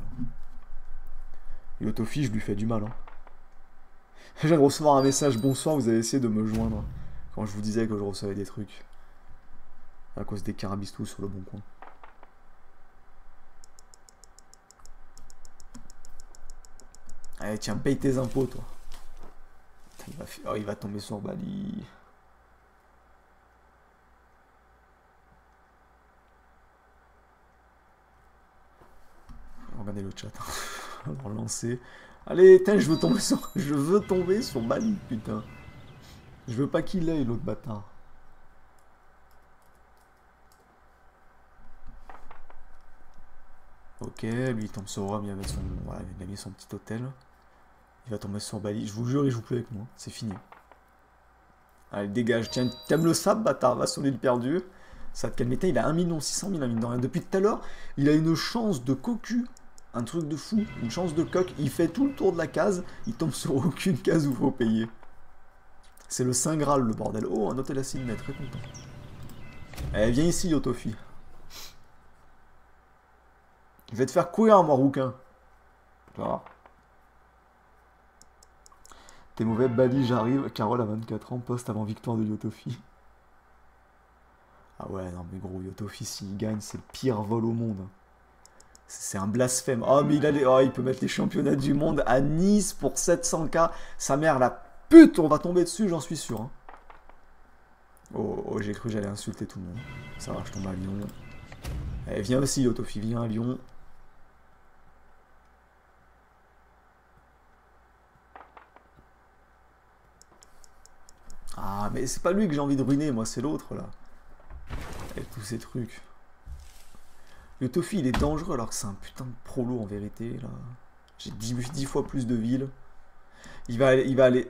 Yotofi, je lui fais du mal. Hein. Je viens de recevoir un message. Bonsoir, vous avez essayé de me joindre. Quand je vous disais que je recevais des trucs. À cause des carabistous sur le bon coin. Allez, tiens, paye tes impôts, toi. Oh, il va tomber sur Bali. Regardez le chat. Alors lancer. Allez, je veux tomber sur Bali, putain. Je veux pas qu'il aille, l'autre bâtard. Ok, lui il tombe sur Rome, il a mis son petit hôtel. Il va tomber sur Bali. Je vous jure, il joue plus avec moi. C'est fini. Allez, dégage. Tiens, t'aimes le sable, bâtard. Va sur l'île perdue. Ça te calme. Il a 1 600 000, mine de rien. Depuis tout à l'heure, il a une chance de cocu. Un truc de fou. Une chance de coq. Il fait tout le tour de la case. Il tombe sur aucune case où il faut payer. C'est le Saint Graal, le bordel. Oh, un hôtel à Sydney. Très content. Eh, viens ici, Yotofi. Je vais te faire courir, moi, rouquin. Tu vois. T'es mauvais, Bali, j'arrive. Carole a 24 ans, poste avant victoire de Yotofi. Ah ouais, non mais gros, Yotofi, s'il gagne, c'est le pire vol au monde. C'est un blasphème. Oh, mais il peut mettre les championnats du monde à Nice pour 700K. Sa mère, la pute, on va tomber dessus, j'en suis sûr. Hein. Oh, j'ai cru que j'allais insulter tout le monde. Ça va, je tombe à Lyon. Eh, viens aussi, Yotofi, viens à Lyon. Ah, mais c'est pas lui que j'ai envie de ruiner, moi, c'est l'autre, là. Et tous ces trucs. Yotofi, il est dangereux, alors que c'est un putain de prolo, en vérité, là. J'ai 10 fois plus de villes. Il va aller...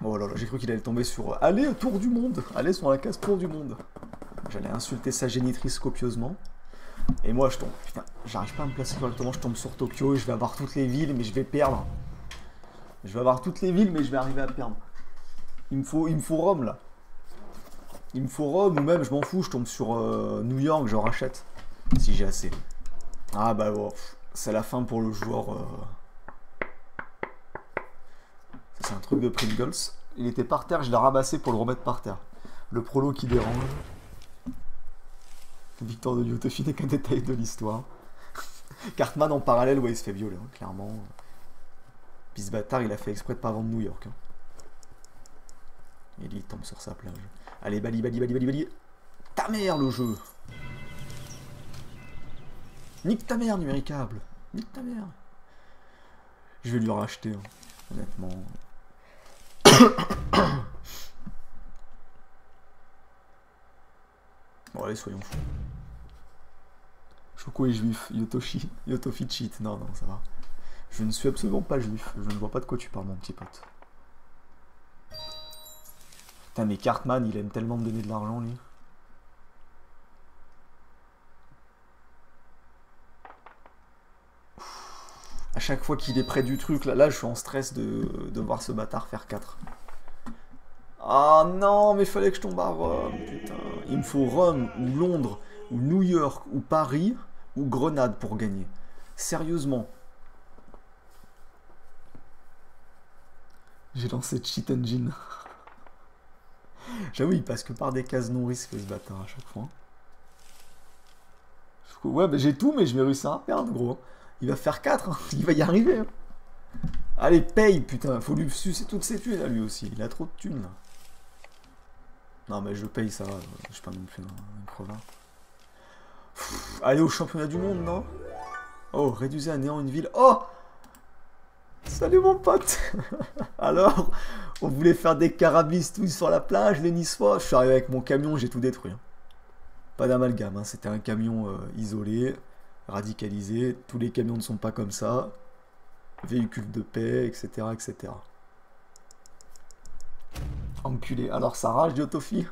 Oh là là, j'ai cru qu'il allait tomber sur... Allez, tour du monde. Allez, sur la case tour du monde. J'allais insulter sa génitrice copieusement. Et moi, je tombe... Putain, j'arrive pas à me placer correctement, je tombe sur Tokyo, et je vais avoir toutes les villes, mais je vais perdre. Je vais avoir toutes les villes, mais je vais arriver à perdre. Il me faut Rome, là. Il me faut Rome, ou même, je m'en fous, je tombe sur New York, je rachète. Si j'ai assez. Ah bah bon, c'est la fin pour le joueur. C'est un truc de Pringles. Il était par terre, je l'ai rabassé pour le remettre par terre. Le prolo qui dérange. Victoire de Yotofi n'est qu'un détail de l'histoire. Cartman en parallèle, ouais, il se fait violer, hein, clairement. Puis ce bâtard, il a fait exprès de pas vendre New York. Hein. Et lui, il tombe sur sa plage. Allez, Bali, Bali, Bali, Bali, Bali. Ta mère, le jeu. Nique ta mère, numéricable. Nique ta mère. Je vais lui racheter, hein, honnêtement. Bon, allez, soyons fous. Shoko est juif. Yotofi cheat. Non, non, ça va. Je ne suis absolument pas juif. Je ne vois pas de quoi tu parles, mon petit pote. Putain, mais Cartman, il aime tellement me donner de l'argent, lui. À chaque fois qu'il est près du truc, là je suis en stress de voir ce bâtard faire 4. Ah non, mais fallait que je tombe à Rome, putain. Il me faut Rome, ou Londres, ou New York, ou Paris, ou Grenade pour gagner. Sérieusement. J'ai lancé Cheat Engine. J'avoue, il passe que par des cases non risquées, ce bâtard, à chaque fois. Ouais, bah j'ai tout, mais je vais réussir à perdre, gros. Il va faire 4, hein. Il va y arriver. Hein. Allez, paye, putain. Faut lui sucer toutes ses thunes à lui aussi. Il a trop de thunes, là. Non, mais je paye, ça va. Je suis pas non plus un crevin. Allez au championnat du monde, non? Oh, réduisez à néant une ville. Oh! Salut, mon pote. Alors, on voulait faire des carabistouilles sur la plage, les Niçois. Je suis arrivé avec mon camion, j'ai tout détruit. Hein. Pas d'amalgame, hein. C'était un camion isolé. Radicalisé, tous les camions ne sont pas comme ça, véhicules de paix, etc. etc. Enculé, alors ça rage Yotofi.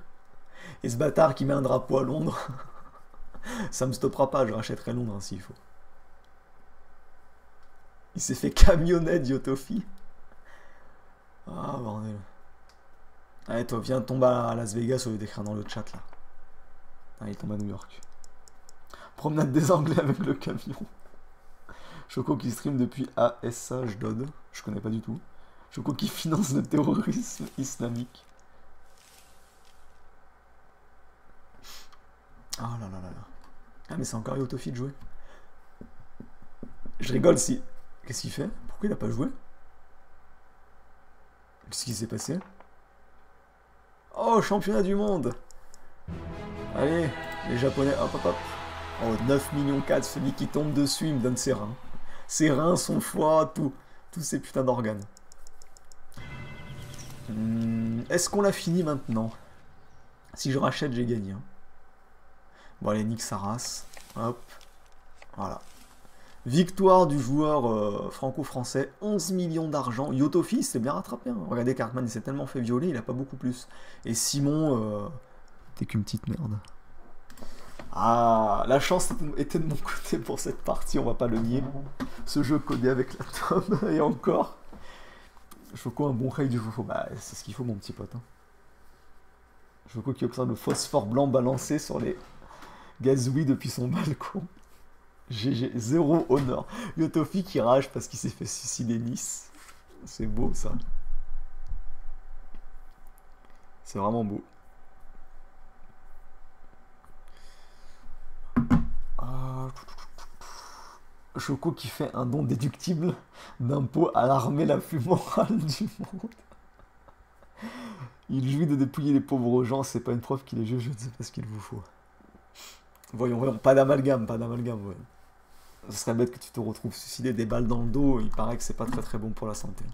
Et ce bâtard qui met un drapeau à Londres, ça me stoppera pas, je rachèterai Londres hein, s'il faut. Il s'est fait camionner Yotofi. Ah, bordel. Allez, toi, viens, tombe à Las Vegas au lieu d'écrire dans le chat, là. Allez, tombe à New York. Promenade des Anglais avec le camion. Choco qui stream depuis ASH Dodd. Je connais pas du tout. Choco qui finance le terrorisme islamique. Oh là là là là. Ah mais c'est encore Yotofi de jouer. Je rigole si... Qu'est-ce qu'il fait? Pourquoi il a pas joué? Qu'est-ce qui s'est passé? Oh, championnat du monde! Allez, les japonais, hop hop hop. Oh, 9 millions 4, celui qui tombe dessus, il me donne ses reins. Ses reins, son foie, tout. Tous ces putains d'organes. Est-ce qu'on l'a fini maintenant? Si je rachète, j'ai gagné. Hein. Bon, allez, nique sa race. Hop. Voilà. Victoire du joueur franco-français. 11 millions d'argent. Yotofi, c'est bien rattrapé. Hein. Regardez, Cartman, il s'est tellement fait violer, il a pas beaucoup plus. Et Simon, t'es qu'une petite merde. Ah, la chance était de mon côté pour cette partie, on va pas le nier. Ce jeu codé avec la tome, et encore. Choco, un bon rail du Fofo. Bah, c'est ce qu'il faut, mon petit pote. Hein. Choco qui observe le phosphore blanc balancé sur les gazouilles depuis son balcon. GG, 0 honneur. Yotofi qui rage parce qu'il s'est fait suicider Nice. C'est beau, ça. C'est vraiment beau. Choco qui fait un don déductible d'impôt à l'armée la plus morale du monde. Il jouit de dépouiller les pauvres gens, c'est pas une preuve qu'il est juge, je ne sais pas ce qu'il vous faut. Voyons, voyons, pas d'amalgame, ouais. Ce serait bête que tu te retrouves suicidé des balles dans le dos, il paraît que c'est pas très très bon pour la santé.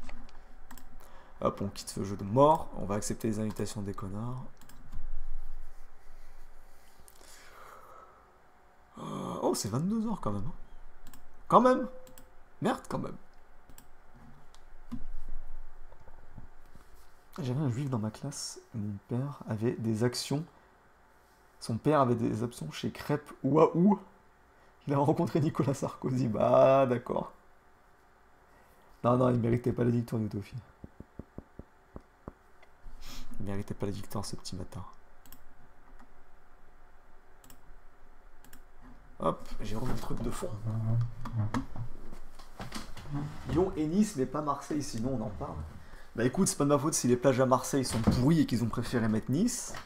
Hop, on quitte ce jeu de mort, on va accepter les invitations des connards. Oh, c'est 22h quand même. Quand même. Merde, quand même. J'avais un juif dans ma classe, mon père avait des actions. Son père avait des actions chez Crêpe Waouh. Il a rencontré Nicolas Sarkozy. Bah, d'accord. Non, non, il méritait pas la victoire, Yotofi. Il méritait pas la victoire, ce petit matin. Hop, j'ai remis le truc de fond. Lyon et Nice, mais pas Marseille, sinon on en parle. Bah écoute, c'est pas de ma faute si les plages à Marseille sont pourries et qu'ils ont préféré mettre Nice. De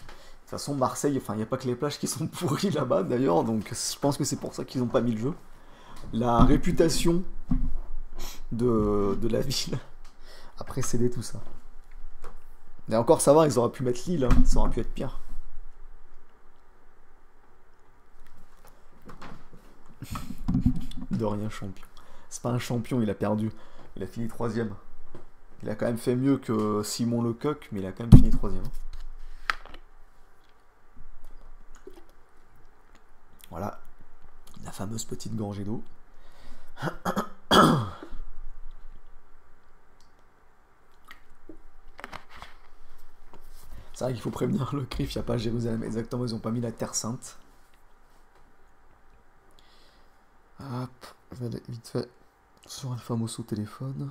toute façon, Marseille, enfin, il n'y a pas que les plages qui sont pourries là-bas d'ailleurs, donc je pense que c'est pour ça qu'ils n'ont pas mis le jeu. La réputation de la ville a précédé tout ça. Et encore, ça va, ils auraient pu mettre Lille, hein. Ça aurait pu être pire. De rien, champion. C'est pas un champion, il a perdu. Il a fini 3ème. Il a quand même fait mieux que Simon Lecoq, mais il a quand même fini 3ème. Voilà. La fameuse petite gorgée d'eau. C'est vrai qu'il faut prévenir le CRIF, il n'y a pas Jérusalem. Exactement, ils n'ont pas mis la Terre Sainte. Hop, je vais aller vite fait sur Alpha Mosso téléphone.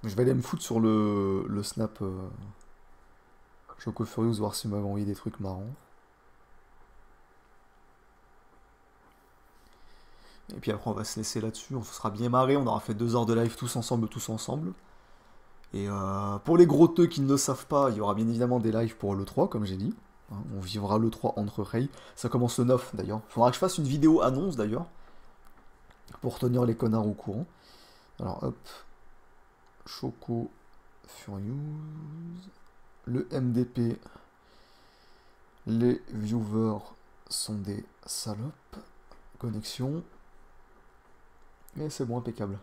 Je vais aller me foutre sur le snap Choco Furious, voir s'il m'avait envoyé des trucs marrants. Et puis après on va se laisser là-dessus, on se sera bien marré, on aura fait 2 heures de live tous ensemble. Et pour les grotteux qui ne le savent pas, il y aura bien évidemment des lives pour l'E3, comme j'ai dit. On vivra l'E3 entre Ray. Ça commence le 9 d'ailleurs. Il faudra que je fasse une vidéo annonce d'ailleurs. Pour tenir les connards au courant. Alors hop. Choco Furious. Le MDP. Les viewers sont des salopes. Connexion. Mais c'est bon, impeccable.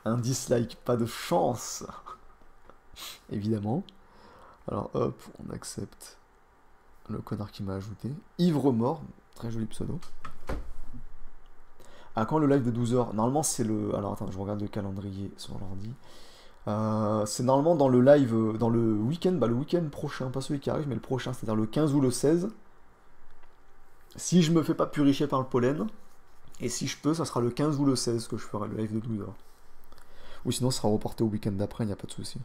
Un dislike, pas de chance. Évidemment. Alors hop, on accepte le connard qui m'a ajouté. Ivre mort, très joli pseudo. À quand le live de 12h? Normalement c'est le... Alors attends, je regarde le calendrier sur l'ordi. C'est normalement dans le live, dans le week-end, le week-end prochain, pas celui qui arrive, mais le prochain, c'est-à-dire le 15 ou le 16. Si je me fais pas purifier par le pollen, et si je peux, ça sera le 15 ou le 16 que je ferai le live de 12h. Ou sinon, ce sera reporté au week-end d'après, il n'y a pas de souci.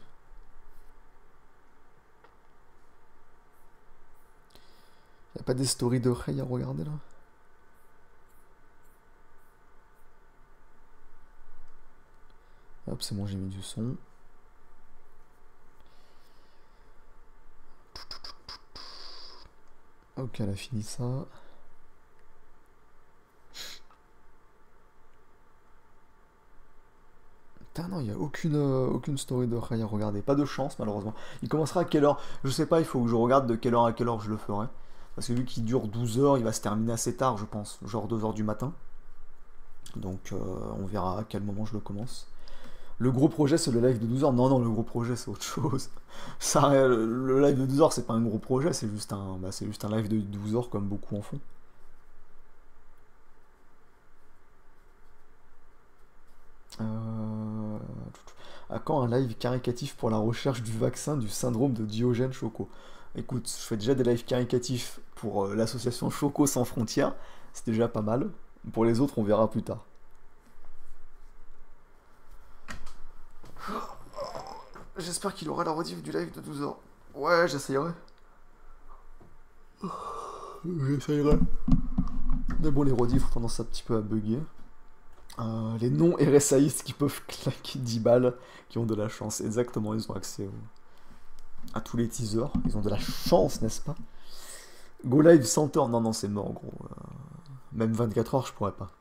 Il n'y a pas des stories de Rey à regarder là? Hop, c'est bon, j'ai mis du son. Ok, elle a fini ça. Putain, non, il n'y a aucune story de Rey à regarder. Pas de chance, malheureusement. Il commencera à quelle heure? Je sais pas, il faut que je regarde de quelle heure à quelle heure je le ferai. Parce que vu qu'il dure 12 heures, il va se terminer assez tard, je pense. Genre 2 heures du matin. Donc, on verra à quel moment je le commence. Le gros projet, c'est le live de 12 heures. Non, non, le gros projet, c'est autre chose. Ça, le live de 12 heures, c'est pas un gros projet, c'est juste un live de 12 heures comme beaucoup en font. À quand un live caricatif pour la recherche du vaccin du syndrome de Diogène Choco? Écoute, je fais déjà des lives caricatifs pour l'association Choco Sans Frontières, c'est déjà pas mal. Pour les autres, on verra plus tard. J'espère qu'il aura la rediff du live de 12 heures. Ouais, j'essayerai. J'essayerai. Mais bon, les rediffs ont tendance un petit peu à bugger. Les non-RSAistes qui peuvent claquer 10 balles, qui ont de la chance. Exactement, ils ont accès à tous les teasers. Ils ont de la chance, n'est-ce pas? Go live 100 heures. Non, non, c'est mort, gros. Même 24 heures, je pourrais pas.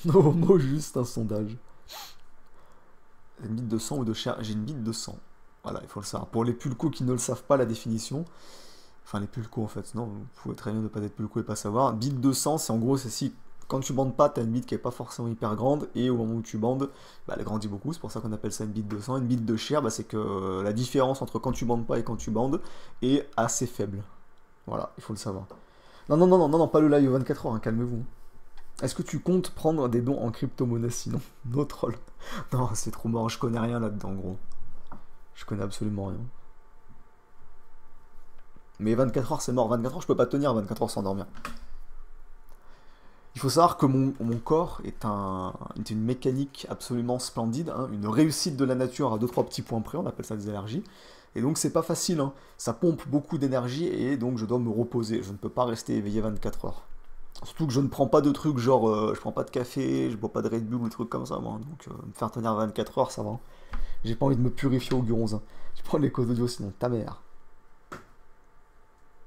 Non, moi, juste un sondage. Une bite de sang ou de chair? J'ai une bite de sang. Voilà, il faut le savoir. Pour les pulcos qui ne le savent pas, la définition... Enfin, les pulcos, en fait. Non, vous pouvez très bien ne pas être pulco et pas savoir. Bite de sang, c'est en gros, c'est si... Quand tu bandes pas, t'as une bite qui est pas forcément hyper grande, et au moment où tu bandes, bah, elle grandit beaucoup, c'est pour ça qu'on appelle ça une bite de sang. Une bite de chair, bah, c'est que la différence entre quand tu bandes pas et quand tu bandes est assez faible. Voilà, il faut le savoir. Non, non, non, non, non, non, pas le live 24 heures, hein, calmez-vous. Est-ce que tu comptes prendre des dons en crypto-monnaie sinon? No troll. Non, c'est trop mort, je connais rien là-dedans, gros. Je connais absolument rien. Mais 24 heures, c'est mort. 24 heures, je peux pas tenir 24 heures sans dormir. Il faut savoir que mon corps est une mécanique absolument splendide, hein, une réussite de la nature à 2-3 petits points près, on appelle ça des allergies. Et donc c'est pas facile, hein. Ça pompe beaucoup d'énergie et donc je dois me reposer. Je ne peux pas rester éveillé 24 heures. Surtout que je ne prends pas de trucs genre je prends pas de café, je bois pas de Red Bull ou des trucs comme ça, moi. Donc me faire tenir 24 heures, ça va. J'ai pas envie de me purifier au guronzin. Je prends les codes audio sinon, ta mère.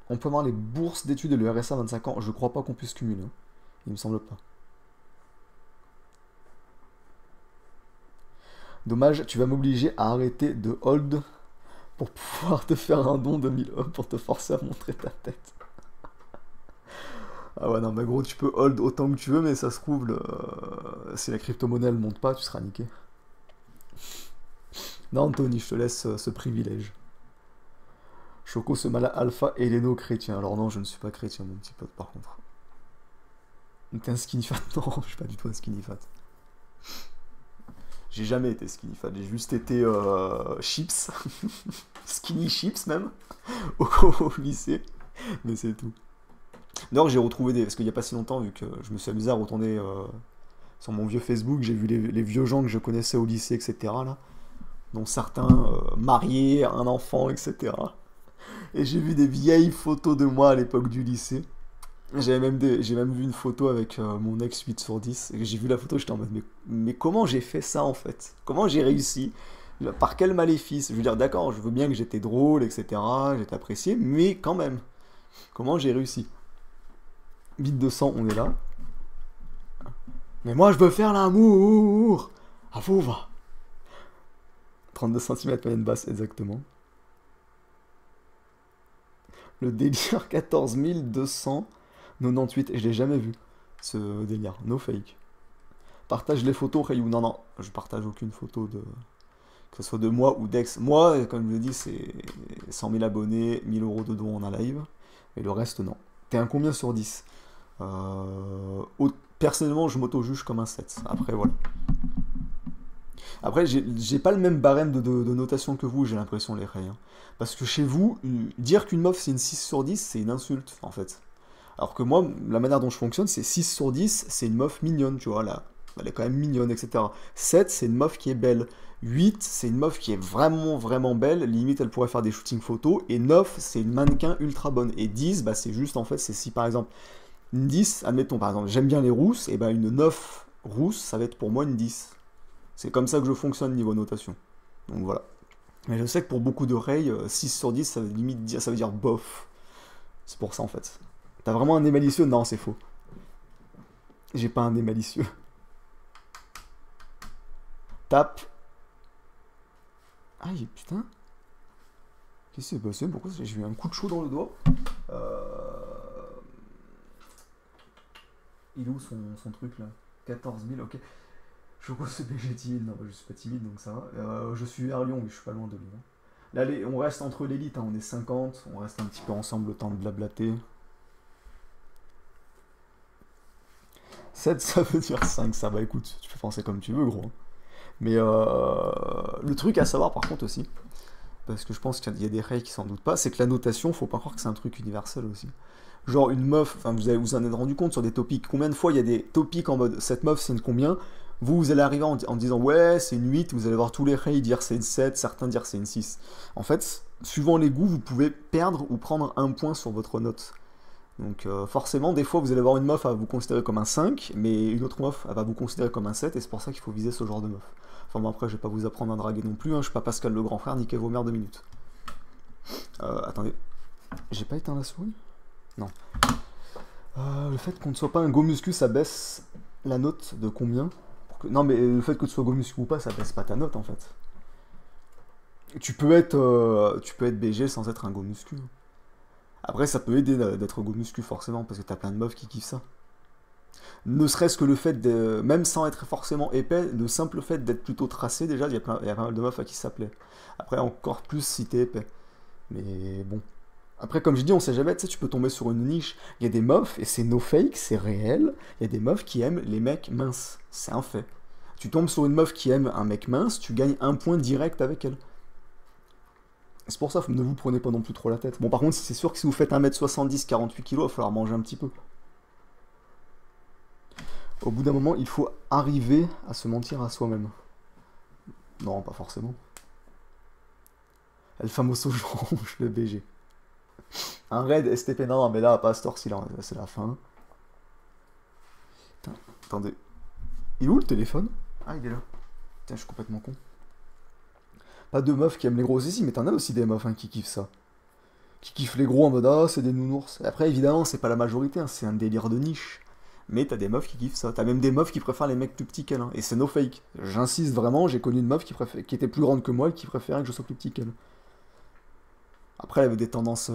On peut avoir les bourses d'études et le RSA 25 ans. Je crois pas qu'on puisse cumuler. Hein. Il me semble pas. Dommage, tu vas m'obliger à arrêter de hold pour pouvoir te faire un don de 1000 hommes pour te forcer à montrer ta tête. Ah ouais, non, mais gros, tu peux hold autant que tu veux, mais ça se trouve, si la crypto-monnaie elle monte pas, tu seras niqué. Non, Anthony, je te laisse ce privilège. Choco se mala alpha et Leno chrétien. Alors non, je ne suis pas chrétien, mon petit pote, par contre. T'es un skinny fat? Non, je suis pas du tout un skinny fat. J'ai jamais été skinny fat, j'ai juste été chips. Skinny chips même, au lycée. Mais c'est tout. D'ailleurs, j'ai retrouvé des... Parce qu'il n'y a pas si longtemps, vu que je me suis amusé à retourner sur mon vieux Facebook, j'ai vu les vieux gens que je connaissais au lycée, etc. Là, dont certains mariés, un enfant, etc. Et j'ai vu des vieilles photos de moi à l'époque du lycée. J'ai même vu une photo avec mon ex 8 sur 10. Et j'ai vu la photo, j'étais en mode, mais comment j'ai fait ça en fait? Comment j'ai réussi? Par quel maléfice? Je veux dire, d'accord, je veux bien que j'étais drôle, etc. J'étais apprécié, mais quand même, comment j'ai réussi? Bite de sang, on est là. Mais moi, je veux faire l'amour! À vous, va! 32 cm moyenne basse, exactement. Le délire 14 298, et je l'ai jamais vu, ce délire, no fake. Partage les photos, Rayou. Non, non, je partage aucune photo de... Que ce soit de moi ou d'ex. Moi, comme je l'ai dit, c'est 100 000 abonnés, 1000 euros de dons en un live, et le reste, non. T'es un combien sur 10? Personnellement, je m'auto-juge comme un 7. Après, voilà. Après, j'ai pas le même barème de notation que vous, j'ai l'impression, les Ray. Hein. Parce que chez vous, dire qu'une meuf c'est une 6 sur 10, c'est une insulte, en fait. Alors que moi, la manière dont je fonctionne, c'est 6 sur 10, c'est une meuf mignonne, tu vois. Elle est quand même mignonne, etc. 7, c'est une meuf qui est belle. 8, c'est une meuf qui est vraiment, vraiment belle. Limite, elle pourrait faire des shootings photos. Et 9, c'est une mannequin ultra bonne. Et 10, bah, c'est juste, en fait, c'est si, par exemple, une 10, admettons, par exemple, j'aime bien les rousses, et bah, une 9 rousse, ça va être pour moi une 10. C'est comme ça que je fonctionne niveau notation. Donc voilà. Mais je sais que pour beaucoup de rails, 6 sur 10, ça veut limite dire, ça veut dire bof. C'est pour ça, en fait. T'as vraiment un nez malicieux? Non, c'est faux. J'ai pas un nez malicieux. Tape. Aïe, putain. Qu'est-ce qui s'est passé? Pourquoi j'ai eu un coup de chaud dans le doigt? Il est où son truc là? 14 000, ok. Je crois que c'est BG timide. Non, je suis pas timide donc ça va. Je suis vers Lyon, oui, je suis pas loin de Lyon. Là, on reste entre l'élite, hein, on est 50, on reste un petit peu ensemble le temps de blablater. 7, ça veut dire 5, ça va, écoute, tu peux penser comme tu veux, gros. Mais le truc à savoir par contre aussi, parce que je pense qu'il y a des règles qui s'en doutent pas, c'est que la notation, faut pas croire que c'est un truc universel aussi. Genre une meuf, enfin vous en êtes rendu compte sur des topics, combien de fois il y a des topics en mode cette meuf c'est une combien, vous allez arriver en disant ouais c'est une 8, vous allez voir tous les règles dire c'est une 7, certains dire c'est une 6. En fait, suivant les goûts, vous pouvez perdre ou prendre un point sur votre note. Donc forcément, des fois, vous allez avoir une meuf à vous considérer comme un 5, mais une autre meuf elle va vous considérer comme un 7, et c'est pour ça qu'il faut viser ce genre de meuf. Enfin bon, après, je vais pas vous apprendre à draguer non plus, hein, je suis pas Pascal le grand frère, niquez vos mères 2 minutes. Attendez, j'ai pas éteint la souris? Non. Le fait qu'on ne soit pas un go muscu, ça baisse la note de combien? Non, mais le fait que tu sois go muscu ou pas, ça baisse pas ta note en fait. Tu peux être BG sans être un go muscu. Après, ça peut aider d'être go muscu forcément, parce que t'as plein de meufs qui kiffent ça. Ne serait-ce que le fait de, même sans être forcément épais, le simple fait d'être plutôt tracé, déjà, il y a pas mal de meufs à qui ça plaît. Après, encore plus si t'es épais. Mais bon. Après, comme je dis, on sait jamais, tu sais, tu peux tomber sur une niche. Il y a des meufs, et c'est no fake, c'est réel, il y a des meufs qui aiment les mecs minces. C'est un fait. Tu tombes sur une meuf qui aime un mec mince, tu gagnes un point direct avec elle. C'est pour ça, ne vous prenez pas non plus trop la tête. Bon, par contre, c'est sûr que si vous faites 1m70, 48 kg, il va falloir manger un petit peu. Au bout d'un moment, il faut arriver à se mentir à soi-même. Non, pas forcément. El famoso ronge, le BG. Un raid STP, non, mais là, pas à cette heure-ci, là, c'est la fin. Putain, attendez. Il est où le téléphone? Ah, il est là. Putain, je suis complètement con. Pas de meufs qui aiment les gros ici, mais t'en as aussi des meufs hein, qui kiffent ça. Qui kiffent les gros en mode ah, c'est des nounours. Et après, évidemment, c'est pas la majorité, hein, c'est un délire de niche. Mais t'as des meufs qui kiffent ça. T'as même des meufs qui préfèrent les mecs plus petits qu'elles. Hein. Et c'est no fake. J'insiste vraiment, j'ai connu une meuf qui était plus grande que moi et qui préférait que je sois plus petit qu'elle. Après, elle avait des tendances.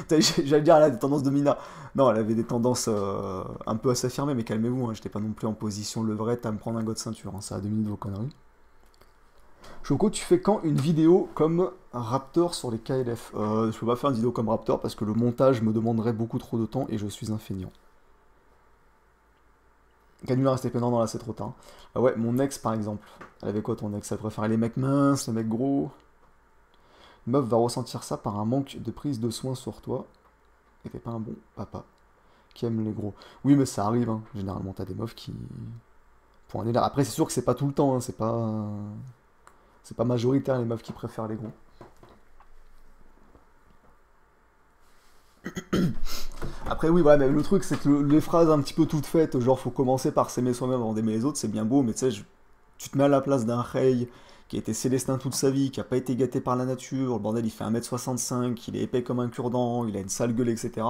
J'allais dire, elle a des tendances de Mina. Non, elle avait des tendances un peu à s'affirmer, mais calmez-vous, hein, j'étais pas non plus en position levrette à me prendre un go de ceinture. Hein, ça a 2 minutes vos conneries. Choco, tu fais quand une vidéo comme Raptor sur les KLF? Je peux pas faire une vidéo comme Raptor parce que le montage me demanderait beaucoup trop de temps et je suis un feignant. Canular restait pénant, non là c'est trop tard. Ah ouais, mon ex par exemple. Elle avait quoi ton ex? Elle préférait les mecs minces, les mecs gros. Une meuf va ressentir ça par un manque de prise de soin sur toi. Et t'es pas un bon papa qui aime les gros. Oui, mais ça arrive, hein. Généralement t'as des meufs qui. Pour un élève. Après, c'est sûr que c'est pas tout le temps, hein. C'est pas. C'est pas majoritaire les meufs qui préfèrent les gros. Après oui voilà, mais le truc c'est que les phrases un petit peu toutes faites, genre faut commencer par s'aimer soi-même avant d'aimer les autres, c'est bien beau, mais tu sais, tu te mets à la place d'un Rey qui a été célestin toute sa vie, qui a pas été gâté par la nature, le bordel il fait 1m65, il est épais comme un cure-dent, il a une sale gueule, etc.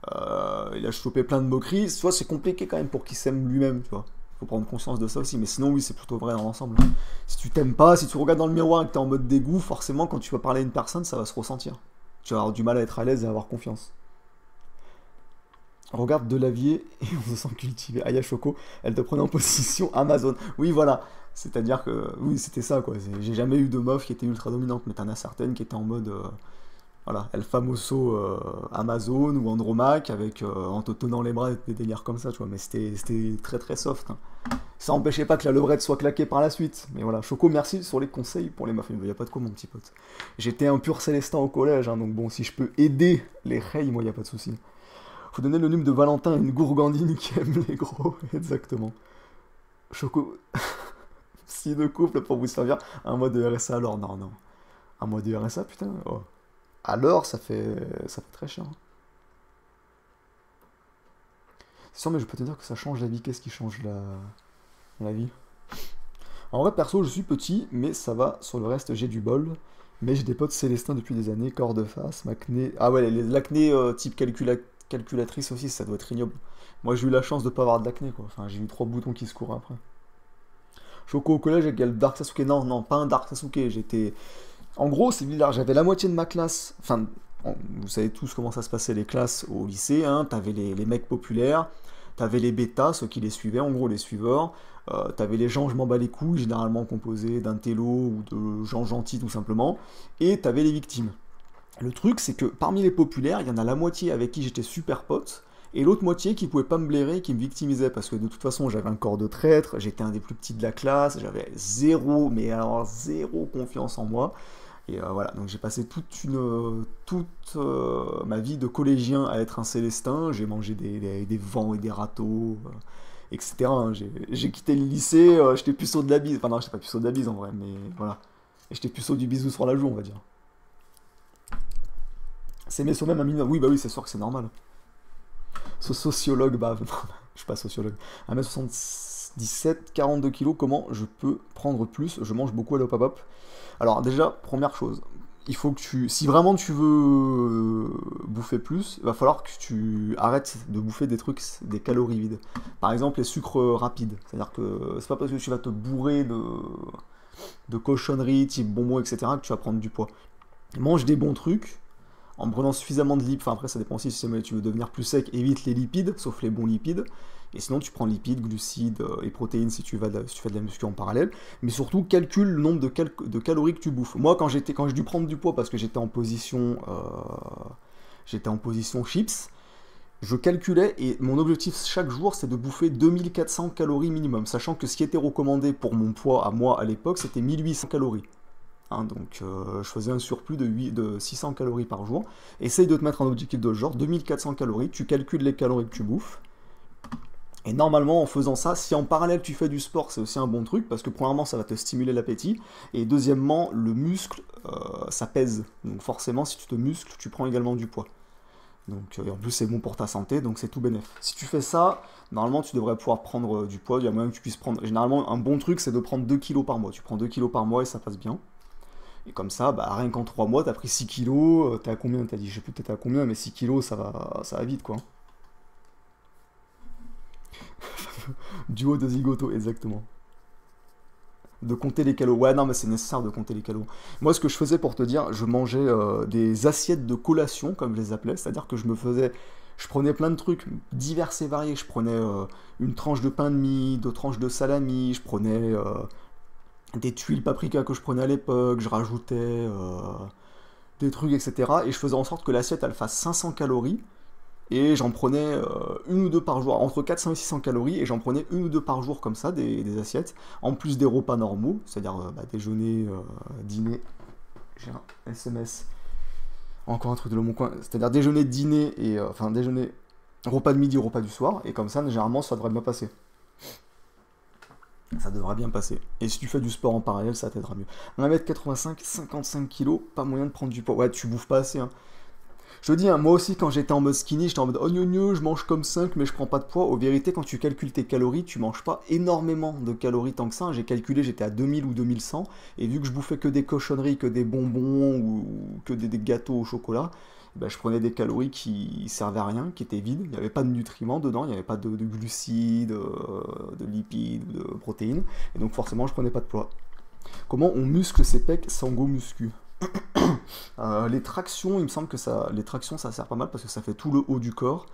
Il a chopé plein de moqueries, soit c'est compliqué quand même pour qu'il s'aime lui-même, tu vois. Faut prendre conscience de ça aussi, mais sinon oui c'est plutôt vrai dans l'ensemble. Si tu t'aimes pas, si tu regardes dans le miroir et que t'es en mode dégoût, forcément quand tu vas parler à une personne ça va se ressentir. Tu vas avoir du mal à être à l'aise et à avoir confiance. Regarde Delavier et on se sent cultivé. Aya Choco, elle te prenait en position Amazon. Oui voilà, c'est-à-dire que oui c'était ça quoi. J'ai jamais eu de meuf qui était ultra dominante, mais t'en as certaines qui étaient en mode voilà, El Famoso Amazon ou Andromaque avec en te tenant les bras des délires comme ça, tu vois, mais c'était très très soft. Hein. Ça empêchait pas que la levrette soit claquée par la suite. Mais voilà, Choco, merci sur les conseils pour les meufs. Il n'y a pas de quoi, mon petit pote. J'étais un pur célestin au collège, hein, donc bon, si je peux aider les rails, moi, il n'y a pas de souci. Faut donner le numéro de Valentin à une gourgandine qui aime les gros, exactement. Choco... Si de couple pour vous servir, un mois de RSA alors, non, non. Un mois de RSA, putain. Oh. Alors, ça fait très cher. C'est sûr, mais je peux te dire que ça change la vie. Qu'est-ce qui change la vie? En vrai, perso, je suis petit, mais ça va. Sur le reste, j'ai du bol. Mais j'ai des potes célestins depuis des années. Corps de face, acné. Ah ouais, l'acné type calculatrice aussi, ça doit être ignoble. Moi, j'ai eu la chance de pas avoir de l'acné, quoi. Enfin, j'ai eu 3 boutons qui se courent après. Choco au collège avec le Dark Sasuke. Non, non, pas un Dark Sasuke. J'étais. En gros, c'est bizarre. J'avais la moitié de ma classe. Enfin, vous savez tous comment ça se passait les classes au lycée. Hein. T'avais les mecs populaires. T'avais les bêtas, ceux qui les suivaient, en gros les suiveurs. T'avais les gens, je m'en bats les couilles, généralement composés d'un télo ou de gens gentils tout simplement. Et t'avais les victimes. Le truc, c'est que parmi les populaires, il y en a la moitié avec qui j'étais super pote, et l'autre moitié qui pouvait pas me blairer, qui me victimisait, parce que de toute façon, j'avais un corps de traître, j'étais un des plus petits de la classe, j'avais zéro, mais alors zéro confiance en moi. Et voilà, donc j'ai passé toute ma vie de collégien à être un célestin, j'ai mangé des vents et des râteaux, etc. hein. J'ai quitté le lycée, j'étais puceau de la bise, enfin non, j'étais pas puceau de la bise en vrai, mais voilà. Et j'étais puceau du bisou sur la joue, on va dire. C'est mes même un minimum. Oui, bah oui, c'est sûr que c'est normal. Ce sociologue, bah, je suis pas sociologue. 1m77, 42 kilos, comment je peux prendre plus? Je mange beaucoup à l'hop-hop. Alors, déjà, première chose, il faut que tu. Si vraiment tu veux bouffer plus, il va falloir que tu arrêtes de bouffer des trucs, des calories vides. Par exemple, les sucres rapides. C'est-à-dire que c'est pas parce que tu vas te bourrer de cochonneries, type bonbons, etc., que tu vas prendre du poids. Mange des bons trucs en prenant suffisamment de lipides, enfin après ça dépend aussi si tu veux devenir plus sec, évite les lipides, sauf les bons lipides, et sinon tu prends lipides, glucides et protéines si tu fais de la muscu en parallèle, mais surtout calcule le nombre de calories que tu bouffes. Moi quand j'ai dû prendre du poids parce que j'étais en position chips, je calculais et mon objectif chaque jour c'est de bouffer 2400 calories minimum, sachant que ce qui était recommandé pour mon poids à moi à l'époque c'était 1800 calories. Hein, donc je faisais un surplus de 600 calories par jour. Essaye de te mettre un objectif de ce genre, 2400 calories, tu calcules les calories que tu bouffes. Et normalement en faisant ça, si en parallèle tu fais du sport, c'est aussi un bon truc, parce que premièrement ça va te stimuler l'appétit, et deuxièmement le muscle, ça pèse. Donc forcément si tu te muscles, tu prends également du poids. Donc en plus c'est bon pour ta santé, donc c'est tout bénef. Si tu fais ça, normalement tu devrais pouvoir prendre du poids, il y a moyen que tu puisses prendre... Généralement un bon truc c'est de prendre 2 kilos par mois. Tu prends 2 kilos par mois et ça passe bien. Et comme ça, bah, rien qu'en 3 mois, t'as pris 6 kilos, t'es à combien? T'as dit, je sais plus t'es à combien, mais 6 kilos, ça va vite, quoi. Duo de zigoto, exactement. De compter les calories. Ouais, non, mais c'est nécessaire de compter les calories. Moi, ce que je faisais pour te dire, je mangeais des assiettes de collation, comme je les appelais, c'est-à-dire que je prenais plein de trucs divers et variés. Je prenais une tranche de pain de mie, 2 tranches de salami, je prenais des tuiles paprika que je prenais à l'époque, je rajoutais des trucs, etc. Et je faisais en sorte que l'assiette, elle fasse 500 calories. Et j'en prenais une ou deux par jour, entre 400 et 600 calories, et j'en prenais une ou deux par jour comme ça, des assiettes, en plus des repas normaux, c'est-à-dire déjeuner, dîner, j'ai un SMS, encore un truc de mon coin, c'est-à-dire déjeuner, dîner, et enfin déjeuner, repas de midi, repas du soir, et comme ça, généralement, ça devrait bien passer. Ça devra bien passer. Et si tu fais du sport en parallèle, ça t'aidera mieux. 1m85, 55 kg, pas moyen de prendre du poids. Ouais, tu bouffes pas assez, hein. Je te dis, hein, moi aussi, quand j'étais en mode skinny, j'étais en mode oh gno, je mange comme 5, mais je prends pas de poids. Au vérité, quand tu calcules tes calories, tu manges pas énormément de calories tant que ça. J'ai calculé, j'étais à 2000 ou 2100, et vu que je bouffais que des cochonneries, que des bonbons ou que des gâteaux au chocolat, bah, je prenais des calories qui servaient à rien, qui étaient vides. Il n'y avait pas de nutriments dedans, il n'y avait pas de glucides, de lipides, de protéines, et donc forcément, je prenais pas de poids. Comment on muscle ses pecs sans go muscu? Les tractions, il me semble que les tractions ça sert pas mal parce que ça fait tout le haut du corps.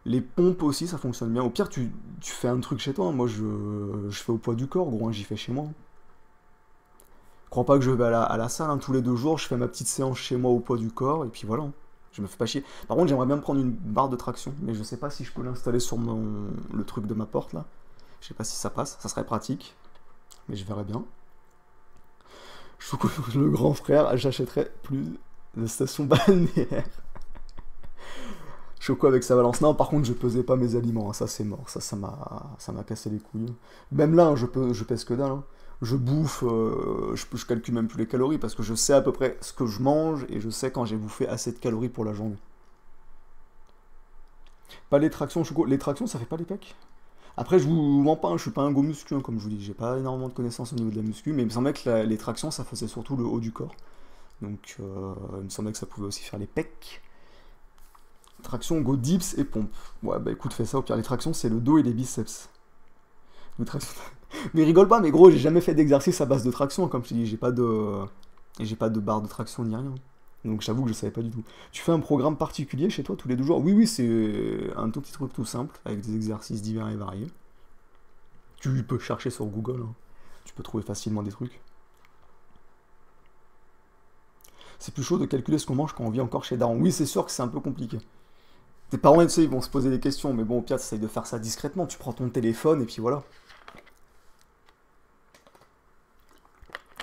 Les pompes aussi, ça fonctionne bien. Au pire, tu fais un truc chez toi, hein. Moi, je fais au poids du corps, gros, hein, j'y fais chez moi. Crois pas que je vais à la salle, hein, tous les 2 jours, je fais ma petite séance chez moi au poids du corps, et puis voilà. Je me fais pas chier. Par contre, j'aimerais bien me prendre une barre de traction, mais je sais pas si je peux l'installer sur le truc de ma porte là. Je sais pas si ça passe, ça serait pratique, mais je verrai bien. Le grand frère, j'achèterais plus de stations balnéaires. Choco avec sa balance. Non, par contre, je pesais pas mes aliments, hein. Ça c'est mort. Ça m'a cassé les couilles. Même là, hein, je pèse que dalle, hein. Je bouffe, je calcule même plus les calories parce que je sais à peu près ce que je mange et je sais quand j'ai bouffé assez de calories pour la journée. Pas les tractions, Choco. Les tractions, ça fait pas les pecs? Après, je vous mens pas, hein, je suis pas un gros muscu, hein, comme je vous dis. J'ai pas énormément de connaissances au niveau de la muscu, mais il me semblait que les tractions, ça faisait surtout le haut du corps. Donc, il me semblait que ça pouvait aussi faire les pecs. Traction, go dips et pompe. Ouais, bah écoute, fais ça. Au pire, les tractions, c'est le dos et les biceps. Les tractions... mais rigole pas, mais gros, j'ai jamais fait d'exercice à base de traction. Comme je te dis, j'ai pas de barre de traction ni rien. Donc j'avoue que je savais pas du tout. Tu fais un programme particulier chez toi tous les 2 jours? Oui, oui, c'est un tout petit truc tout simple, avec des exercices divers et variés. Tu peux chercher sur Google, hein. Tu peux trouver facilement des trucs. C'est plus chaud de calculer ce qu'on mange quand on vit encore chez Daron. Oui, c'est sûr que c'est un peu compliqué. Tes parents, tu sais, ils vont se poser des questions, mais bon, au pire, tu essayes de faire ça discrètement. Tu prends ton téléphone et puis voilà.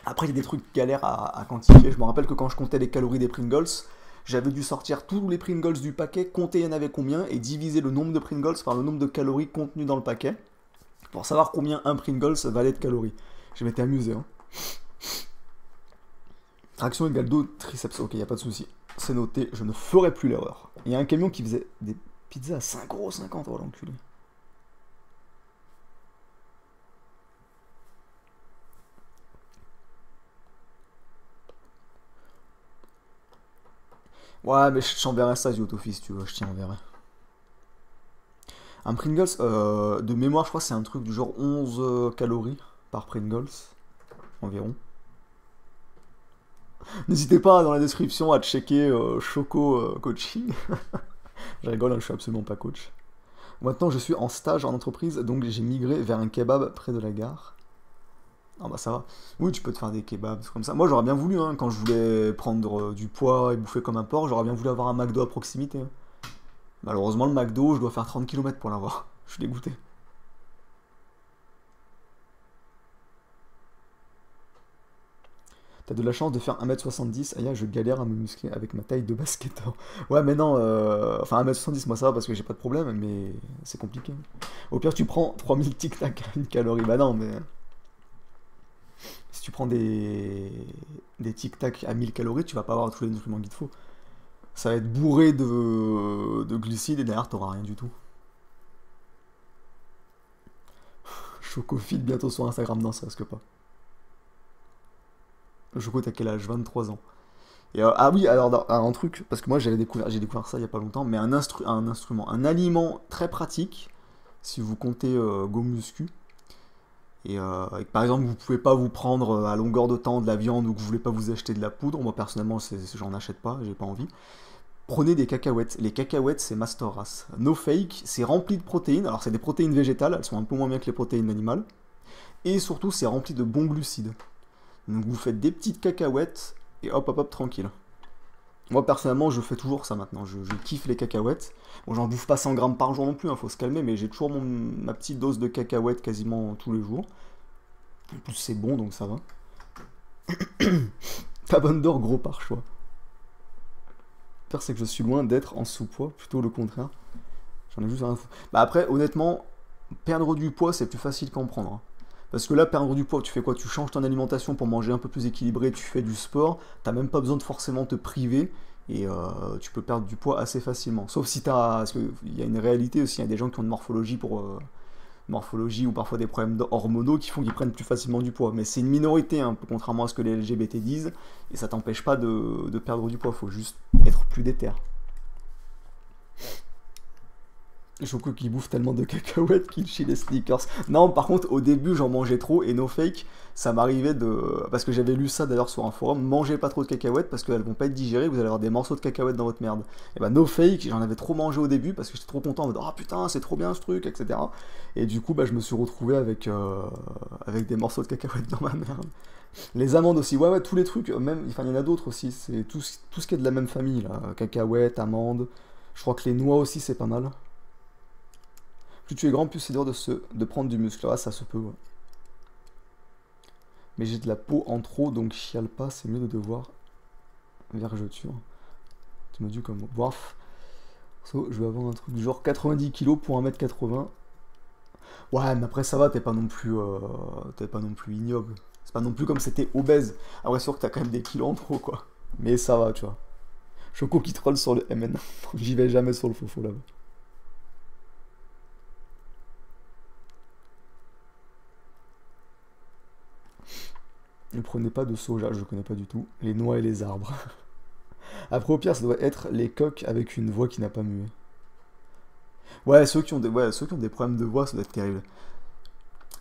Après, il y a des trucs galères à quantifier. Je me rappelle que quand je comptais les calories des Pringles, j'avais dû sortir tous les Pringles du paquet, compter il y en avait combien, et diviser le nombre de Pringles par le nombre de calories contenues dans le paquet, pour savoir combien un Pringles valait de calories. Je m'étais amusé, hein. Traction égale dos, triceps, ok, y a pas de souci. C'est noté, je ne ferai plus l'erreur. Il y a un camion qui faisait des pizzas à 5,50 €, oh l'enculé. Ouais, mais je t'enverrai ça, Yotofi, si tu veux, je t'y enverrai. Un Pringles, de mémoire, je crois que c'est un truc du genre 11 calories par Pringles, environ. N'hésitez pas dans la description à checker Choco Coaching. Je rigole, hein, je suis absolument pas coach. Maintenant, je suis en stage en entreprise, donc j'ai migré vers un kebab près de la gare. Ah bah ça va. Oui, tu peux te faire des kebabs, comme ça. Moi, j'aurais bien voulu, hein, quand je voulais prendre du poids et bouffer comme un porc, j'aurais bien voulu avoir un McDo à proximité, hein. Malheureusement, le McDo, je dois faire 30 km pour l'avoir. Je suis dégoûté. T'as de la chance de faire 1m70. Aïe, je galère à me muscler avec ma taille de basketteur. Ouais, mais non, enfin 1m70, moi ça va parce que j'ai pas de problème, mais c'est compliqué. Au pire, tu prends 3000 tic-tac à 1 calorie. Bah non, mais si tu prends des tic-tac à 1000 calories, tu vas pas avoir tous les nutriments qu'il te faut. Ça va être bourré de glucides et derrière, t'auras rien du tout. Chocofit bientôt sur Instagram, non, ça risque pas. Choco, t'as quel âge? 23 ans. Et, ah oui, alors un truc, parce que moi j'ai découvert ça il y a pas longtemps, mais un instrument, un aliment très pratique, si vous comptez Go Muscu, et que, par exemple vous pouvez pas vous prendre à longueur de temps de la viande ou que vous voulez pas vous acheter de la poudre, moi personnellement j'en achète pas, j'ai pas envie. Prenez des cacahuètes. Les cacahuètes, c'est master race. No fake, c'est rempli de protéines. Alors, c'est des protéines végétales, elles sont un peu moins bien que les protéines animales. Et surtout, c'est rempli de bons glucides. Donc, vous faites des petites cacahuètes et hop, hop, hop, tranquille. Moi, personnellement, je fais toujours ça maintenant. Je kiffe les cacahuètes. Bon, j'en bouffe pas 100 grammes par jour non plus, hein, faut se calmer, mais j'ai toujours ma petite dose de cacahuètes quasiment tous les jours. En plus, c'est bon, donc ça va. Pas bonne d'or, gros par choix. Le pire, c'est que je suis loin d'être en sous-poids, plutôt le contraire. J'en ai juste rien à foutre. Bah après, honnêtement, perdre du poids, c'est plus facile qu'en prendre, hein. Parce que là, perdre du poids, tu fais quoi? Tu changes ton alimentation pour manger un peu plus équilibré, tu fais du sport, t'as même pas besoin de forcément te priver, et tu peux perdre du poids assez facilement. Sauf si t'as... Parce qu'il y a une réalité aussi, il y a des gens qui ont une morphologie ou parfois des problèmes hormonaux qui font qu'ils prennent plus facilement du poids. Mais c'est une minorité, hein, contrairement à ce que les LGBT disent, et ça t'empêche pas de perdre du poids, faut juste être plus déter. Choco qui bouffe tellement de cacahuètes qu'il chie les sneakers. Non, par contre, au début, j'en mangeais trop, et no fake, ça m'arrivait de... Parce que j'avais lu ça d'ailleurs sur un forum, mangez pas trop de cacahuètes parce qu'elles vont pas être digérées, vous allez avoir des morceaux de cacahuètes dans votre merde. Et bah no fake, j'en avais trop mangé au début parce que j'étais trop content, en mode ah putain, c'est trop bien ce truc, etc. Et du coup, bah je me suis retrouvé avec des morceaux de cacahuètes dans ma merde. Les amandes aussi, ouais, ouais, tous les trucs, même, enfin, il y en a d'autres aussi, c'est tout ce qui est de la même famille, là. Cacahuètes, amandes, je crois que les noix aussi, c'est pas mal. Plus tu es grand, plus c'est dur de prendre du muscle. Ah, ça se peut, ouais. Mais j'ai de la peau en trop, donc chiale pas, c'est mieux de devoir vergeture. Tu me dis comme bof. Je vais avoir un truc du genre 90 kilos pour 1m80. Ouais, mais après ça va, t'es pas non plus ignoble. C'est pas non plus comme c'était obèse. Après, sûr que t'as quand même des kilos en trop, quoi. Mais ça va, tu vois. Choco qui troll sur le MN. J'y vais jamais sur le faux là-bas. Ne prenez pas de soja, je connais pas du tout. Les noix et les arbres. Après, au pire, ça doit être les coqs avec une voix qui n'a pas mué. Ouais, ceux qui ont des problèmes de voix, ça doit être terrible.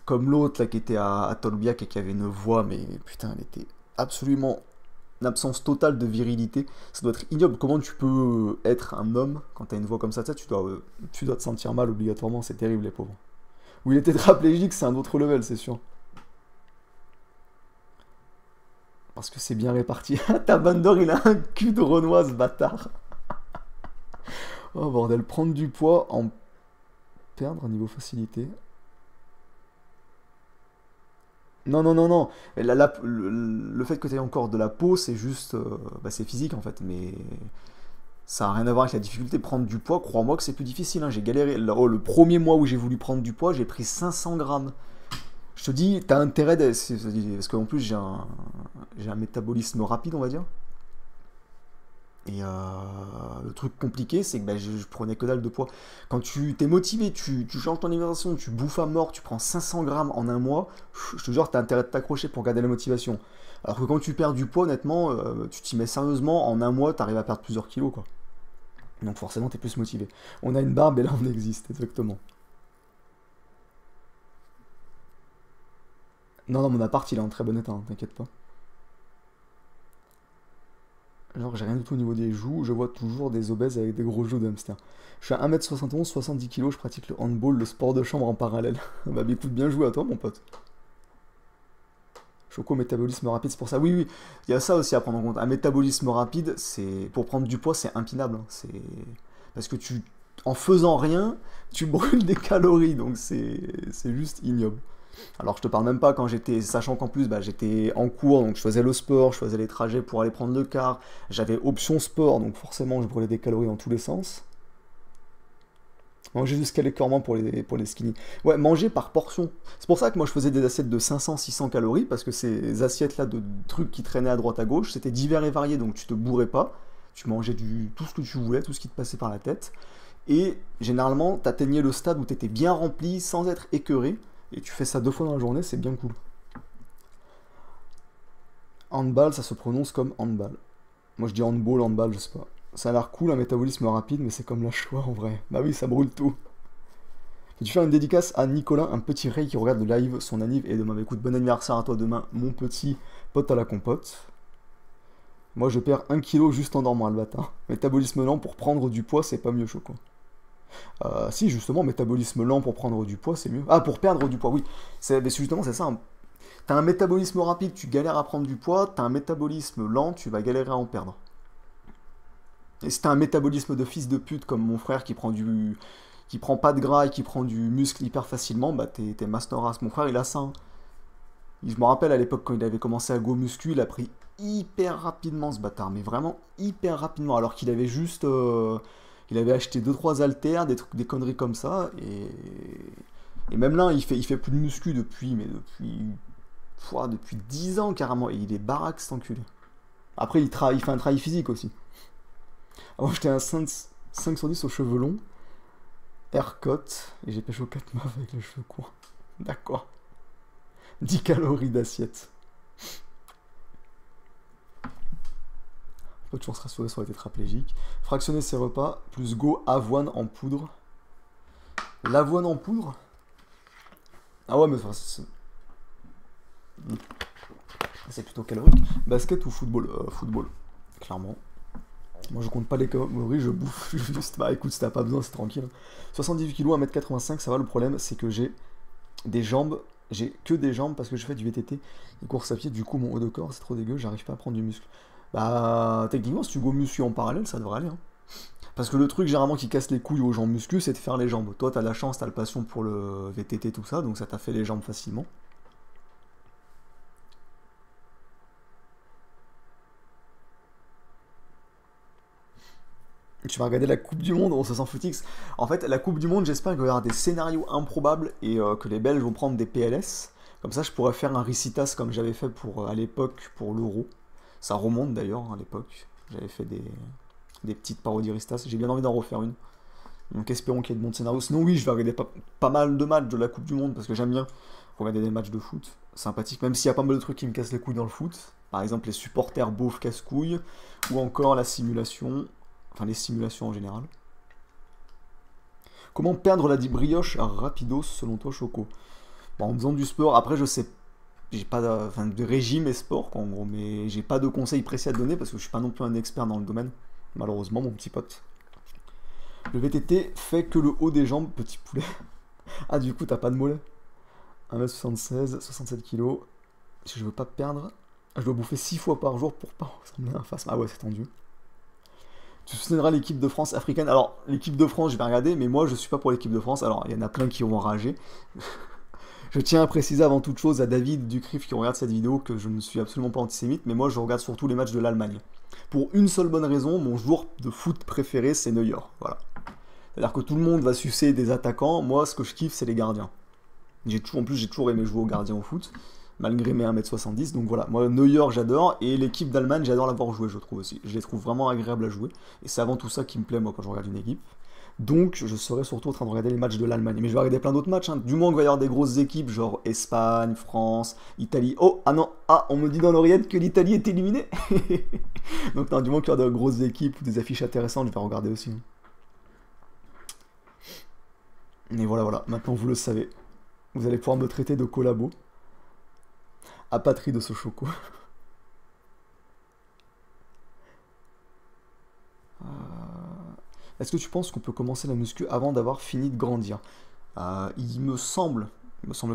Comme l'autre, là, qui était à Tolbiac et qui avait une voix, mais putain, elle était absolument une absence totale de virilité. Ça doit être ignoble. Comment tu peux être un homme quand t'as une voix comme ça, tu dois te sentir mal obligatoirement, c'est terrible, les pauvres. Ou il est tétraplégique, c'est un autre level, c'est sûr. Parce que c'est bien réparti. Ta Bandor, il a un cul de Renoise, bâtard. Oh bordel, prendre du poids en perdre niveau facilité. Non, non, non, non. Le fait que tu aies encore de la peau, c'est juste. Bah, c'est physique en fait, mais ça n'a rien à voir avec la difficulté. Prendre du poids, crois-moi que c'est plus difficile, hein. J'ai galéré. Le premier mois où j'ai voulu prendre du poids, j'ai pris 500 grammes. Je te dis, t'as intérêt parce qu'en plus j'ai un métabolisme rapide, on va dire. Et le truc compliqué, c'est que bah, je prenais que dalle de poids. Quand tu t'es motivé, tu changes ton alimentation, tu bouffes à mort, tu prends 500 grammes en un mois, je te jure, t'as intérêt de t'accrocher pour garder la motivation. Alors que quand tu perds du poids, honnêtement, tu t'y mets sérieusement, en un mois, t'arrives à perdre plusieurs kilos, quoi. Donc forcément, t'es plus motivé. On a une barbe et là, on existe, exactement. Non, non, mon appart, il est en très bon état, hein, t'inquiète pas. Genre, j'ai rien du tout au niveau des joues, je vois toujours des obèses avec des gros joues de hamster. Je suis à 1m71, 70 kg, je pratique le handball, le sport de chambre en parallèle. Bah écoute, bien joué à toi, mon pote. Choco, métabolisme rapide, c'est pour ça. Oui, oui, il y a ça aussi à prendre en compte. Un métabolisme rapide, c'est pour prendre du poids, c'est impinable, hein. C'est parce que en faisant rien, tu brûles des calories, donc c'est juste ignoble. Alors je te parle même pas quand j'étais, sachant qu'en plus bah, j'étais en cours, donc je faisais le sport, je faisais les trajets pour aller prendre le car, j'avais option sport, donc forcément je brûlais des calories dans tous les sens. Manger jusqu'à l'écœurement pour les skinny. Ouais, manger par portion. C'est pour ça que moi je faisais des assiettes de 500-600 calories, parce que ces assiettes-là de trucs qui traînaient à droite à gauche, c'était divers et varié, donc tu te bourrais pas, tu mangeais tout ce que tu voulais, tout ce qui te passait par la tête, et généralement t'atteignais le stade où t'étais bien rempli, sans être écœuré, et tu fais ça 2 fois dans la journée, c'est bien cool. Handball, ça se prononce comme handball. Moi je dis handball, handball, je sais pas. Ça a l'air cool, un métabolisme rapide, mais c'est comme la choix en vrai. Bah oui, ça brûle tout. Peux-tu faire une dédicace à Nicolas, un petit Ray qui regarde le live, son anniv et demain. Bah, écoute, bon anniversaire à toi demain, mon petit pote à la compote. Moi je perds 1 kg juste en dormant, le bâtard. Métabolisme lent pour prendre du poids, c'est pas mieux, Choco. Si, justement, métabolisme lent pour prendre du poids, c'est mieux. Ah, pour perdre du poids, oui. Mais justement, c'est ça, hein. T'as un métabolisme rapide, tu galères à prendre du poids. T'as un métabolisme lent, tu vas galérer à en perdre. Et si t'as un métabolisme de fils de pute comme mon frère qui prend pas de gras et qui prend du muscle hyper facilement, bah t'es mastoras. Mon frère, il a ça, hein. Je me rappelle à l'époque quand il avait commencé à go muscu, il a pris hyper rapidement ce bâtard, mais vraiment hyper rapidement, alors qu'il avait juste, il avait acheté deux trois haltères, des trucs, des conneries comme ça, et même là, il fait plus de muscu depuis 10 ans carrément, et il est baraque cet enculé. Après, il fait un travail physique aussi. Avant, j'étais un 5 sur 10 aux cheveux longs, haircut, et j'ai pêché aux 4 meufs avec les cheveux courts. D'accord. 10 calories d'assiette. On peut toujours se rassurer sur les tétraplégiques. Fractionner ses repas, plus go avoine en poudre. L'avoine en poudre? Ah ouais, mais enfin, c'est plutôt calorique. Basket ou football? Football, clairement. Moi je compte pas les calories, je bouffe juste. Bah écoute, si t'as pas besoin, c'est tranquille. 78 kg, 1m85, ça va. Le problème, c'est que j'ai des jambes. J'ai que des jambes parce que je fais du VTT et course à pied. Du coup, mon haut de corps, c'est trop dégueu, j'arrive pas à prendre du muscle. Bah, techniquement, si tu go muscu en parallèle, ça devrait aller, hein. Parce que le truc généralement qui casse les couilles aux gens muscu, c'est de faire les jambes. Toi, t'as la chance, t'as le passion pour le VTT, tout ça, donc ça t'a fait les jambes facilement. Tu vas regarder la Coupe du Monde, on se sent footix. En fait, la Coupe du Monde, j'espère qu'il va y avoir des scénarios improbables et que les Belges vont prendre des PLS. Comme ça, je pourrais faire un Ricitas comme j'avais fait à l'époque pour l'Euro. Ça remonte d'ailleurs à l'époque. J'avais fait des petites parodies Ricitas. J'ai bien envie d'en refaire une. Donc espérons qu'il y ait de bons scénarios. Sinon, oui, je vais regarder pas mal de matchs de la Coupe du Monde parce que j'aime bien regarder des matchs de foot. Sympathique, même s'il y a pas mal de trucs qui me cassent les couilles dans le foot. Par exemple, les supporters beaufs casse-couilles ou encore la simulation. Enfin, les simulations en général. Comment perdre la brioche rapidos selon toi, Choco? Bon, en faisant du sport, après je sais, j'ai pas de régime et sport quoi, en gros, mais j'ai pas de conseils précis à te donner parce que je suis pas non plus un expert dans le domaine, malheureusement mon petit pote. Le VTT fait que le haut des jambes, petit poulet. Ah du coup t'as pas de mollet. 1m76, 67 kg. Si je veux pas perdre, je dois bouffer 6 fois par jour pour pas ressembler à un face. Ah ouais c'est tendu. Tu soutiendras l'équipe de France africaine. Alors, l'équipe de France, je vais regarder, mais moi, je suis pas pour l'équipe de France. Alors, il y en a plein qui vont rager. Je tiens à préciser avant toute chose à David Ducrif qui regarde cette vidéo que je ne suis absolument pas antisémite, mais moi, je regarde surtout les matchs de l'Allemagne. Pour une seule bonne raison, mon joueur de foot préféré, c'est Neuer. Voilà. C'est-à-dire que tout le monde va sucer des attaquants. Moi, ce que je kiffe, c'est les gardiens. En plus, j'ai toujours aimé jouer aux gardiens au foot, malgré mes 1m70. Donc voilà, moi Neuer j'adore, et l'équipe d'Allemagne j'adore l'avoir joué, je trouve aussi. Je les trouve vraiment agréables à jouer, et c'est avant tout ça qui me plaît moi quand je regarde une équipe. Donc je serai surtout en train de regarder les matchs de l'Allemagne. Mais je vais regarder plein d'autres matchs, hein. Du moment qu'il va y avoir des grosses équipes, genre Espagne, France, Italie. Oh, ah non, ah, on me dit dans l'oreillette que l'Italie est éliminée. Donc non, du moment qu'il y aura de grosses équipes ou des affiches intéressantes, je vais regarder aussi. Mais voilà, maintenant vous le savez. Vous allez pouvoir me traiter de collabo. Apatrie de ce choco. Est-ce que tu penses qu'on peut commencer la muscu avant d'avoir fini de grandir? Il me semble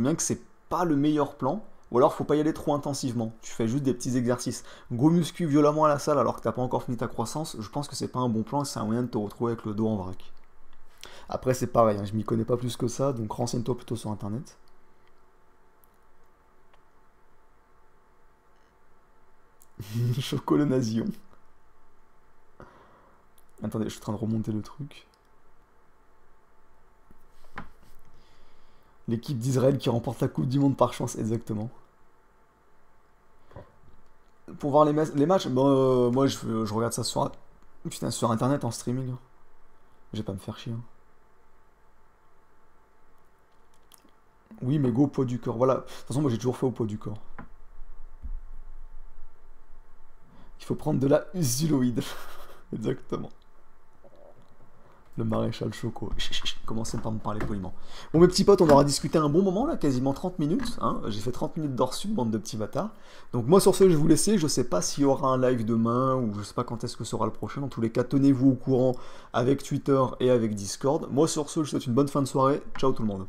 bien que c'est pas le meilleur plan. Ou alors faut pas y aller trop intensivement. Tu fais juste des petits exercices. Go muscu violemment à la salle alors que t'as pas encore fini ta croissance. Je pense que c'est pas un bon plan et c'est un moyen de te retrouver avec le dos en vrac. Après c'est pareil, hein, je m'y connais pas plus que ça, donc renseigne-toi plutôt sur internet. Chocolat nazion. Attendez, je suis en train de remonter le truc. L'équipe d'Israël qui remporte la Coupe du Monde par chance, exactement. Pour voir les matchs, moi je regarde ça sur internet en streaming. Je vais pas me faire chier. Oui, mais go au poids du corps. Voilà. De toute façon, moi j'ai toujours fait au poids du corps. Il faut prendre de la usuloïde. Exactement. Le maréchal Choco. Commencez par me parler poliment. Bon, mes petits potes, on aura discuté un bon moment là, quasiment 30 minutes. Hein. J'ai fait 30 minutes d'hors sub, bande de petits bâtards. Donc, moi sur ce, je vais vous laisser. Je sais pas s'il y aura un live demain ou je sais pas quand est-ce que sera le prochain. Dans tous les cas, tenez-vous au courant avec Twitter et avec Discord. Moi sur ce, je vous souhaite une bonne fin de soirée. Ciao tout le monde.